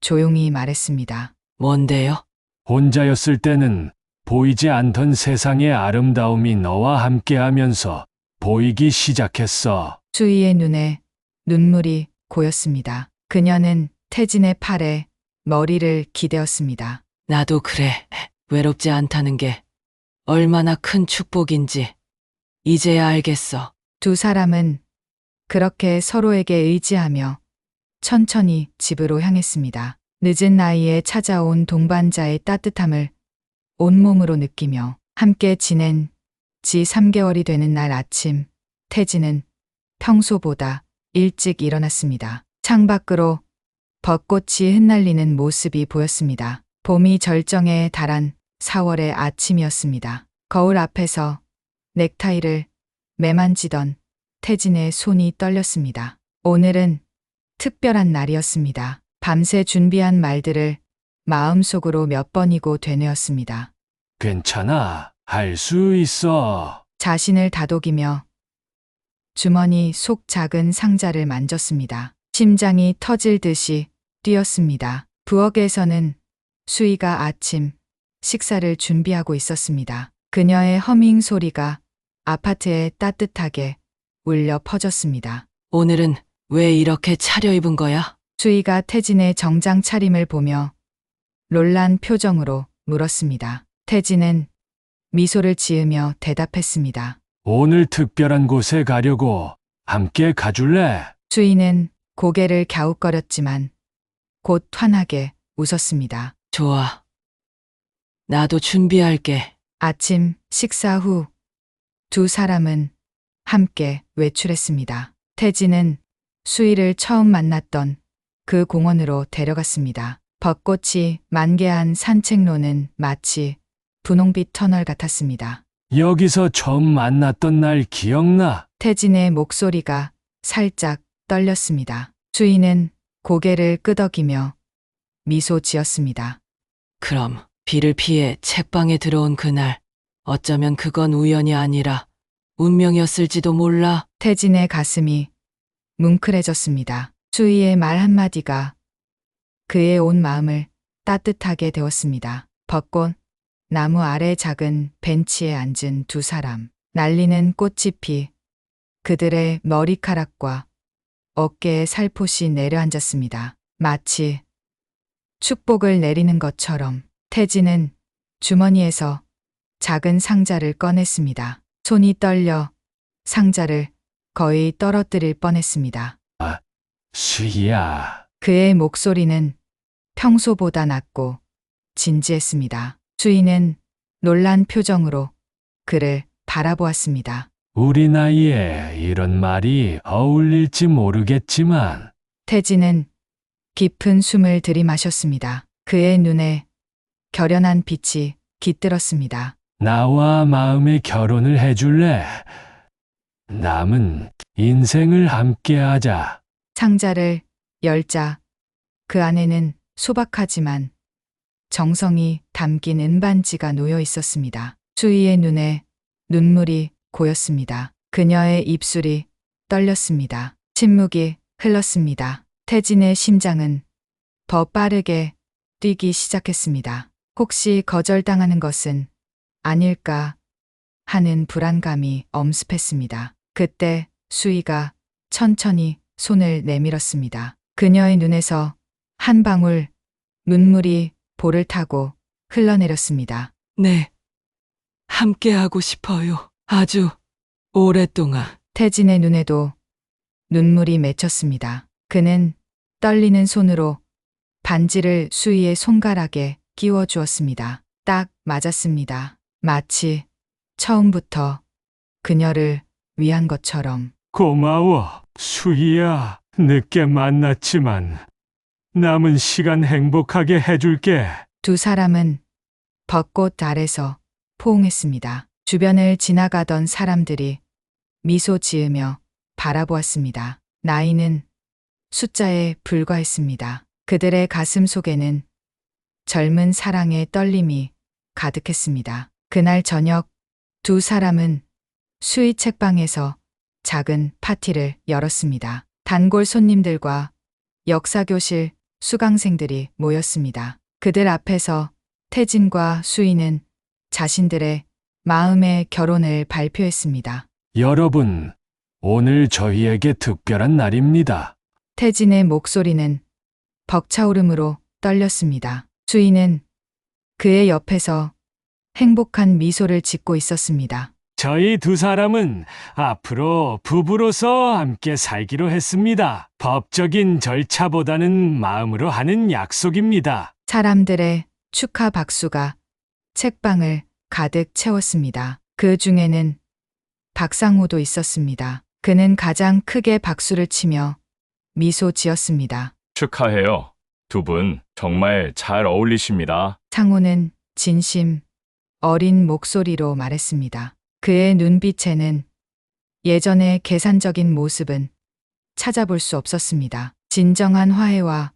Speaker 1: 조용히 말했습니다.
Speaker 7: 뭔데요?
Speaker 2: 혼자였을 때는 보이지 않던 세상의 아름다움이 너와 함께하면서 보이기 시작했어.
Speaker 1: 수희의 눈에 눈물이 고였습니다. 그녀는 태진의 팔에 머리를 기대었습니다.
Speaker 7: 나도 그래. 외롭지 않다는 게 얼마나 큰 축복인지 이제야 알겠어.
Speaker 1: 두 사람은 그렇게 서로에게 의지하며 천천히 집으로 향했습니다. 늦은 나이에 찾아온 동반자의 따뜻함을 온몸으로 느끼며 함께 지낸 지 3개월이 되는 날 아침, 태진은 평소보다 일찍 일어났습니다. 창밖으로 벚꽃이 흩날리는 모습이 보였습니다. 봄이 절정에 달한 4월의 아침이었습니다. 거울 앞에서 넥타이를 매만지던 태진의 손이 떨렸습니다. 오늘은 특별한 날이었습니다. 밤새 준비한 말들을 마음속으로 몇 번이고 되뇌었습니다.
Speaker 2: 괜찮아. 할 수 있어.
Speaker 1: 자신을 다독이며 주머니 속 작은 상자를 만졌습니다. 심장이 터질 듯이 뛰었습니다. 부엌에서는 수희가 아침 식사를 준비하고 있었습니다. 그녀의 허밍 소리가 아파트에 따뜻하게 울려 퍼졌습니다.
Speaker 7: 오늘은 왜 이렇게 차려입은 거야?
Speaker 1: 수희가 태진의 정장 차림을 보며 놀란 표정으로 물었습니다. 태진은 미소를 지으며 대답했습니다.
Speaker 2: 오늘 특별한 곳에 가려고 함께 가줄래?
Speaker 1: 수희는 고개를 갸웃거렸지만 곧 환하게 웃었습니다.
Speaker 7: 좋아. 나도 준비할게.
Speaker 1: 아침 식사 후 두 사람은 함께 외출했습니다. 태진은 수희를 처음 만났던 그 공원으로 데려갔습니다. 벚꽃이 만개한 산책로는 마치 분홍빛 터널 같았습니다.
Speaker 2: 여기서 처음 만났던 날 기억나?
Speaker 1: 태진의 목소리가 살짝 떨렸습니다. 수희는 고개를 끄덕이며 미소 지었습니다.
Speaker 7: 그럼 비를 피해 책방에 들어온 그날 어쩌면 그건 우연이 아니라 운명이었을지도 몰라.
Speaker 1: 태진의 가슴이 뭉클해졌습니다. 수희의 말 한마디가 그의 온 마음을 따뜻하게 데웠습니다. 벚꽃 나무 아래 작은 벤치에 앉은 두 사람. 날리는 꽃잎이 그들의 머리카락과 어깨에 살포시 내려앉았습니다. 마치 축복을 내리는 것처럼. 태진은 주머니에서 작은 상자를 꺼냈습니다. 손이 떨려 상자를 거의 떨어뜨릴 뻔했습니다.
Speaker 2: 수희야,
Speaker 1: 그의 목소리는 평소보다 낮고 진지했습니다. 수희는 놀란 표정으로 그를 바라보았습니다.
Speaker 2: 우리 나이에 이런 말이 어울릴지 모르겠지만
Speaker 1: 태진은 깊은 숨을 들이마셨습니다. 그의 눈에 결연한 빛이 깃들었습니다.
Speaker 2: 나와 마음의 결혼을 해줄래? 남은 인생을 함께하자.
Speaker 1: 상자를 열자 그 안에는 소박하지만 정성이 담긴 은반지가 놓여 있었습니다. 수희의 눈에 눈물이 고였습니다. 그녀의 입술이 떨렸습니다. 침묵이 흘렀습니다. 태진의 심장은 더 빠르게 뛰기 시작했습니다. 혹시 거절당하는 것은 아닐까 하는 불안감이 엄습했습니다. 그때 수희가 천천히 손을 내밀었습니다. 그녀의 눈에서 한 방울 눈물이 볼을 타고 흘러내렸습니다.
Speaker 7: 네. 함께하고 싶어요. 아주 오랫동안.
Speaker 1: 태진의 눈에도 눈물이 맺혔습니다. 그는 떨리는 손으로 반지를 수희의 손가락에 끼워 주었습니다. 딱 맞았습니다. 마치 처음부터 그녀를 위한 것처럼.
Speaker 2: 고마워, 수희야. 늦게 만났지만 남은 시간 행복하게 해줄게.
Speaker 1: 두 사람은 벚꽃 아래서 포옹했습니다. 주변을 지나가던 사람들이 미소 지으며 바라보았습니다. 나이는 숫자에 불과했습니다. 그들의 가슴 속에는 젊은 사랑의 떨림이 가득했습니다. 그날 저녁 두 사람은 수희 책방에서 작은 파티를 열었습니다. 단골 손님들과 역사교실 수강생들이 모였습니다. 그들 앞에서 태진과 수희는 자신들의 마음의 결혼을 발표했습니다.
Speaker 2: 여러분, 오늘 저희에게 특별한 날입니다.
Speaker 1: 태진의 목소리는 벅차오름으로 떨렸습니다. 수희는 그의 옆에서 행복한 미소를 짓고 있었습니다.
Speaker 2: 저희 두 사람은 앞으로 부부로서 함께 살기로 했습니다. 법적인 절차보다는 마음으로 하는 약속입니다.
Speaker 1: 사람들의 축하 박수가 책방을 가득 채웠습니다. 그 중에는 박상호도 있었습니다. 그는 가장 크게 박수를 치며 미소 지었습니다.
Speaker 6: 축하해요. 두 분 정말 잘 어울리십니다.
Speaker 1: 상호는 진심 어린 목소리로 말했습니다. 그의 눈빛에는 예전의 계산적인 모습은 찾아볼 수 없었습니다. 진정한 화해와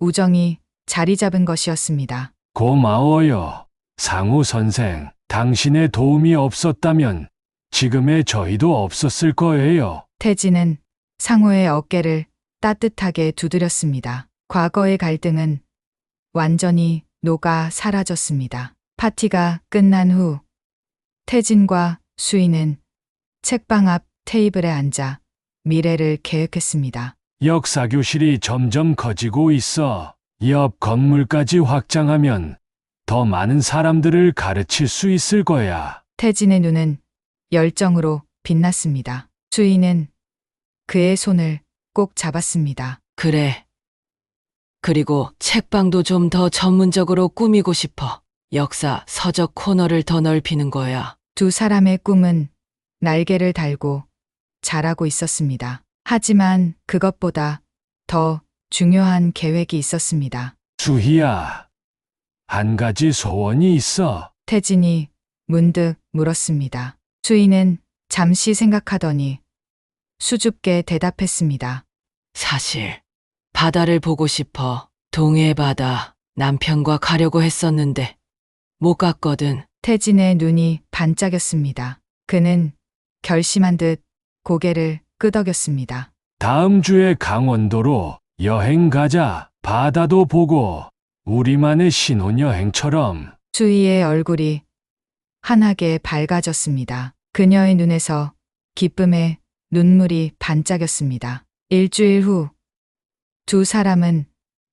Speaker 1: 우정이 자리 잡은 것이었습니다.
Speaker 2: 고마워요. 상우 선생, 당신의 도움이 없었다면 지금의 저희도 없었을 거예요.
Speaker 1: 태진은 상호의 어깨를 따뜻하게 두드렸습니다. 과거의 갈등은 완전히 녹아 사라졌습니다. 파티가 끝난 후 태진과 수희는 책방 앞 테이블에 앉아 미래를 계획했습니다.
Speaker 2: 역사교실이 점점 커지고 있어. 옆 건물까지 확장하면 더 많은 사람들을 가르칠 수 있을 거야.
Speaker 1: 태진의 눈은 열정으로 빛났습니다. 수희는 그의 손을 꼭 잡았습니다.
Speaker 7: 그래. 그리고 책방도 좀 더 전문적으로 꾸미고 싶어. 역사, 서적 코너를 더 넓히는 거야.
Speaker 1: 두 사람의 꿈은 날개를 달고 자라고 있었습니다. 하지만 그것보다 더 중요한 계획이 있었습니다.
Speaker 2: 수희야, 한 가지 소원이 있어.
Speaker 1: 태진이 문득 물었습니다. 수희는 잠시 생각하더니 수줍게 대답했습니다.
Speaker 7: 사실 바다를 보고 싶어. 동해 바다. 남편과 가려고 했었는데 못 갔거든.
Speaker 1: 태진의 눈이 반짝였습니다. 그는 결심한 듯 고개를 끄덕였습니다.
Speaker 2: 다음 주에 강원도로 여행 가자. 바다도 보고 우리만의 신혼여행처럼.
Speaker 1: 수희의 얼굴이 환하게 밝아졌습니다. 그녀의 눈에서 기쁨의 눈물이 반짝였습니다. 일주일 후 두 사람은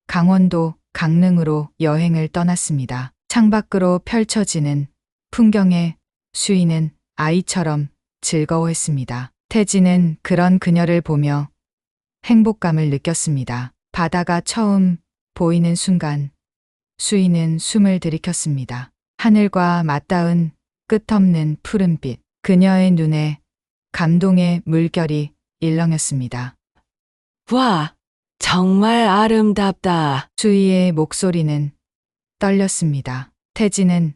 Speaker 1: 강원도 강릉으로 여행을 떠났습니다. 창밖으로 펼쳐지는 풍경에 수희는 아이처럼 즐거워했습니다. 태진은 그런 그녀를 보며 행복감을 느꼈습니다. 바다가 처음 보이는 순간 수인은 숨을 들이켰습니다. 하늘과 맞닿은 끝없는 푸른빛, 그녀의 눈에 감동의 물결이 일렁였습니다.
Speaker 7: 와, 정말 아름답다.
Speaker 1: 수희의 목소리는 떨렸습니다. 태진은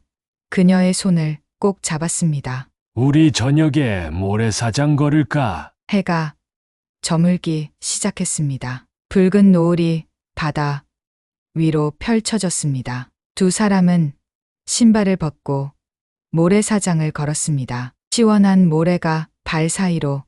Speaker 1: 그녀의 손을 꼭 잡았습니다.
Speaker 2: 우리 저녁에 모래사장 걸을까?
Speaker 1: 해가 저물기 시작했습니다. 붉은 노을이 바다 위로 펼쳐졌습니다. 두 사람은 신발을 벗고 모래사장을 걸었습니다. 시원한 모래가 발 사이로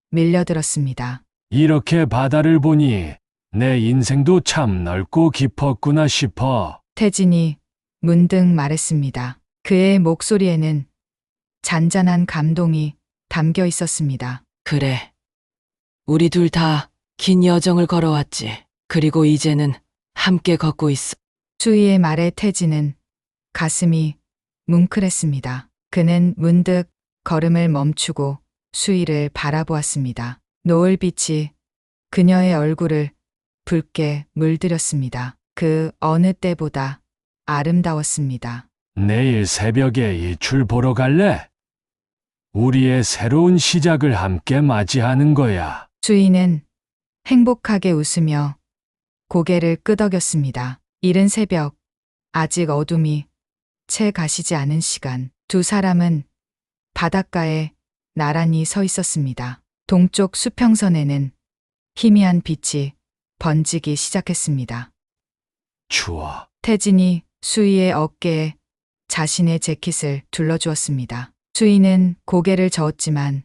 Speaker 1: 밀려들었습니다.
Speaker 2: 이렇게 바다를 보니 내 인생도 참 넓고 깊었구나 싶어.
Speaker 1: 태진이 문득 말했습니다. 그의 목소리에는 잔잔한 감동이 담겨 있었습니다.
Speaker 7: 그래. 우리 둘 다 긴 여정을 걸어왔지. 그리고 이제는 함께 걷고 있어.
Speaker 1: 수희의 말에 태진은 가슴이 뭉클했습니다. 그는 문득 걸음을 멈추고 수희를 바라보았습니다. 노을빛이 그녀의 얼굴을 붉게 물들였습니다. 그 어느 때보다 아름다웠습니다.
Speaker 2: 내일 새벽에 일출 보러 갈래? 우리의 새로운 시작을 함께 맞이하는 거야.
Speaker 1: 수희는 행복하게 웃으며 고개를 끄덕였습니다. 이른 새벽, 아직 어둠이 채 가시지 않은 시간, 두 사람은 바닷가에 나란히 서 있었습니다. 동쪽 수평선에는 희미한 빛이 번지기 시작했습니다.
Speaker 2: 추워.
Speaker 1: 태진이 수희의 어깨에 자신의 재킷을 둘러주었습니다. 수희는 고개를 저었지만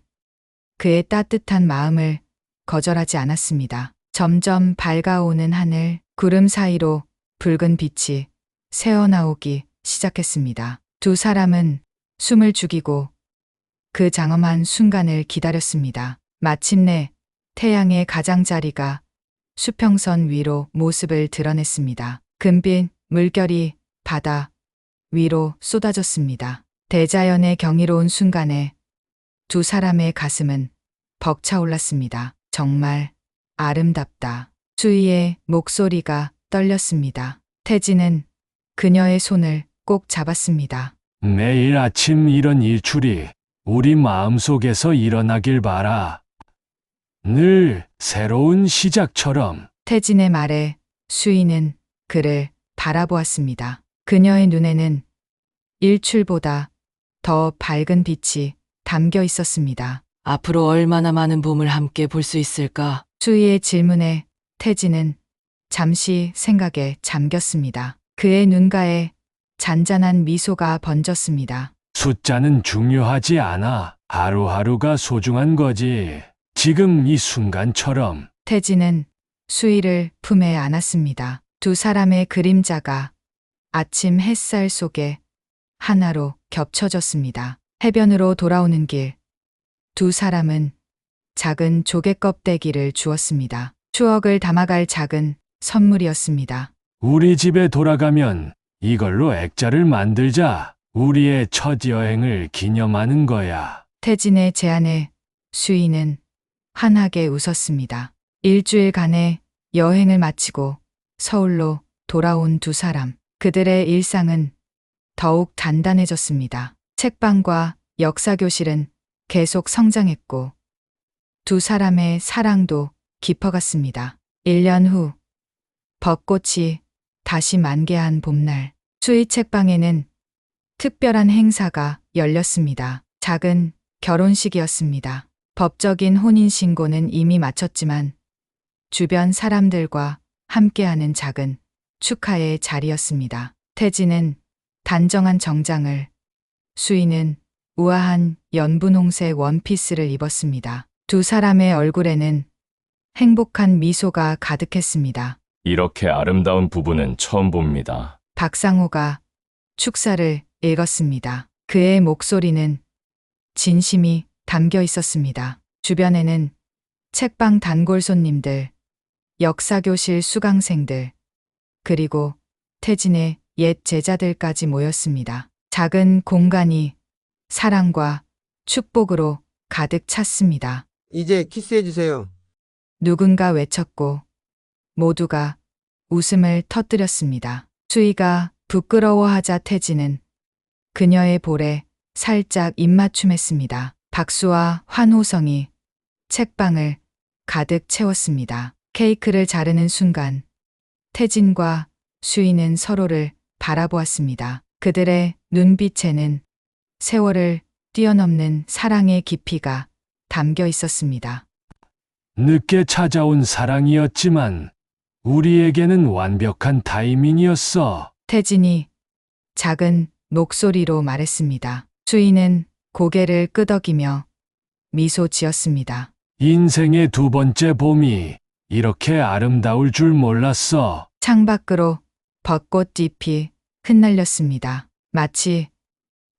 Speaker 1: 그의 따뜻한 마음을 거절하지 않았습니다. 점점 밝아오는 하늘, 구름 사이로 붉은 빛이 새어나오기 시작했습니다. 두 사람은 숨을 죽이고 그 장엄한 순간을 기다렸습니다. 마침내 태양의 가장자리가 수평선 위로 모습을 드러냈습니다. 금빛 물결이 바다 위로 쏟아졌습니다. 대자연의 경이로운 순간에 두 사람의 가슴은 벅차올랐습니다. 정말 아름답다. 수희의 목소리가 떨렸습니다. 태진은 그녀의 손을 꼭 잡았습니다.
Speaker 2: 매일 아침 이런 일출이 우리 마음속에서 일어나길 바라. 늘 새로운 시작처럼.
Speaker 1: 태진의 말에 수희는 그를 바라보았습니다. 그녀의 눈에는 일출보다 더 밝은 빛이 담겨 있었습니다.
Speaker 7: 앞으로 얼마나 많은 봄을 함께 볼 수 있을까?
Speaker 1: 수희의 질문에 태진은 잠시 생각에 잠겼습니다. 그의 눈가에 잔잔한 미소가 번졌습니다.
Speaker 2: 숫자는 중요하지 않아. 하루하루가 소중한 거지. 지금 이 순간처럼.
Speaker 1: 태진은 수희를 품에 안았습니다. 두 사람의 그림자가 아침 햇살 속에 하나로 겹쳐졌습니다. 해변으로 돌아오는 길, 두 사람은 작은 조개 껍데기를 주었습니다. 추억을 담아갈 작은 선물이었습니다.
Speaker 2: 우리 집에 돌아가면 이걸로 액자를 만들자. 우리의 첫 여행을 기념하는 거야.
Speaker 1: 태진의 제안에 수희는 환하게 웃었습니다. 일주일간의 여행을 마치고 서울로 돌아온 두 사람. 그들의 일상은 더욱 단단해졌습니다. 책방과 역사교실은 계속 성장했고 두 사람의 사랑도 깊어갔습니다. 1년 후 벚꽃이 다시 만개한 봄날, 수희 책방에는 특별한 행사가 열렸습니다. 작은 결혼식이었습니다. 법적인 혼인신고는 이미 마쳤지만 주변 사람들과 함께하는 작은 축하의 자리였습니다. 태진은 단정한 정장을, 수희는 우아한 연분홍색 원피스를 입었습니다. 두 사람의 얼굴에는 행복한 미소가 가득했습니다.
Speaker 6: 이렇게 아름다운 부부는 처음 봅니다.
Speaker 1: 박상호가 축사를 읽었습니다. 그의 목소리는 진심이 담겨 있었습니다. 주변에는 책방 단골 손님들, 역사교실 수강생들, 그리고 태진의 옛 제자들까지 모였습니다. 작은 공간이 사랑과 축복으로 가득 찼습니다.
Speaker 8: 이제 키스해주세요.
Speaker 1: 누군가 외쳤고 모두가 웃음을 터뜨렸습니다. 수희가 부끄러워하자 태진은 그녀의 볼에 살짝 입맞춤했습니다. 박수와 환호성이 책방을 가득 채웠습니다. 케이크를 자르는 순간 태진과 수희는 서로를 바라보았습니다. 그들의 눈빛에는 세월을 뛰어넘는 사랑의 깊이가 담겨 있었습니다.
Speaker 2: 늦게 찾아온 사랑이었지만 우리에게는 완벽한 타이밍이었어.
Speaker 1: 태진이 작은 목소리로 말했습니다. 수희는 고개를 끄덕이며 미소 지었습니다.
Speaker 2: 인생의 두 번째 봄이 이렇게 아름다울 줄 몰랐어.
Speaker 1: 창밖으로 벚꽃잎이 흩날렸습니다. 마치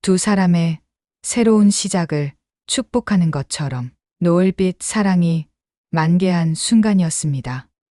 Speaker 1: 두 사람의 새로운 시작을 축복하는 것처럼 노을빛 사랑이 만개한 순간이었습니다.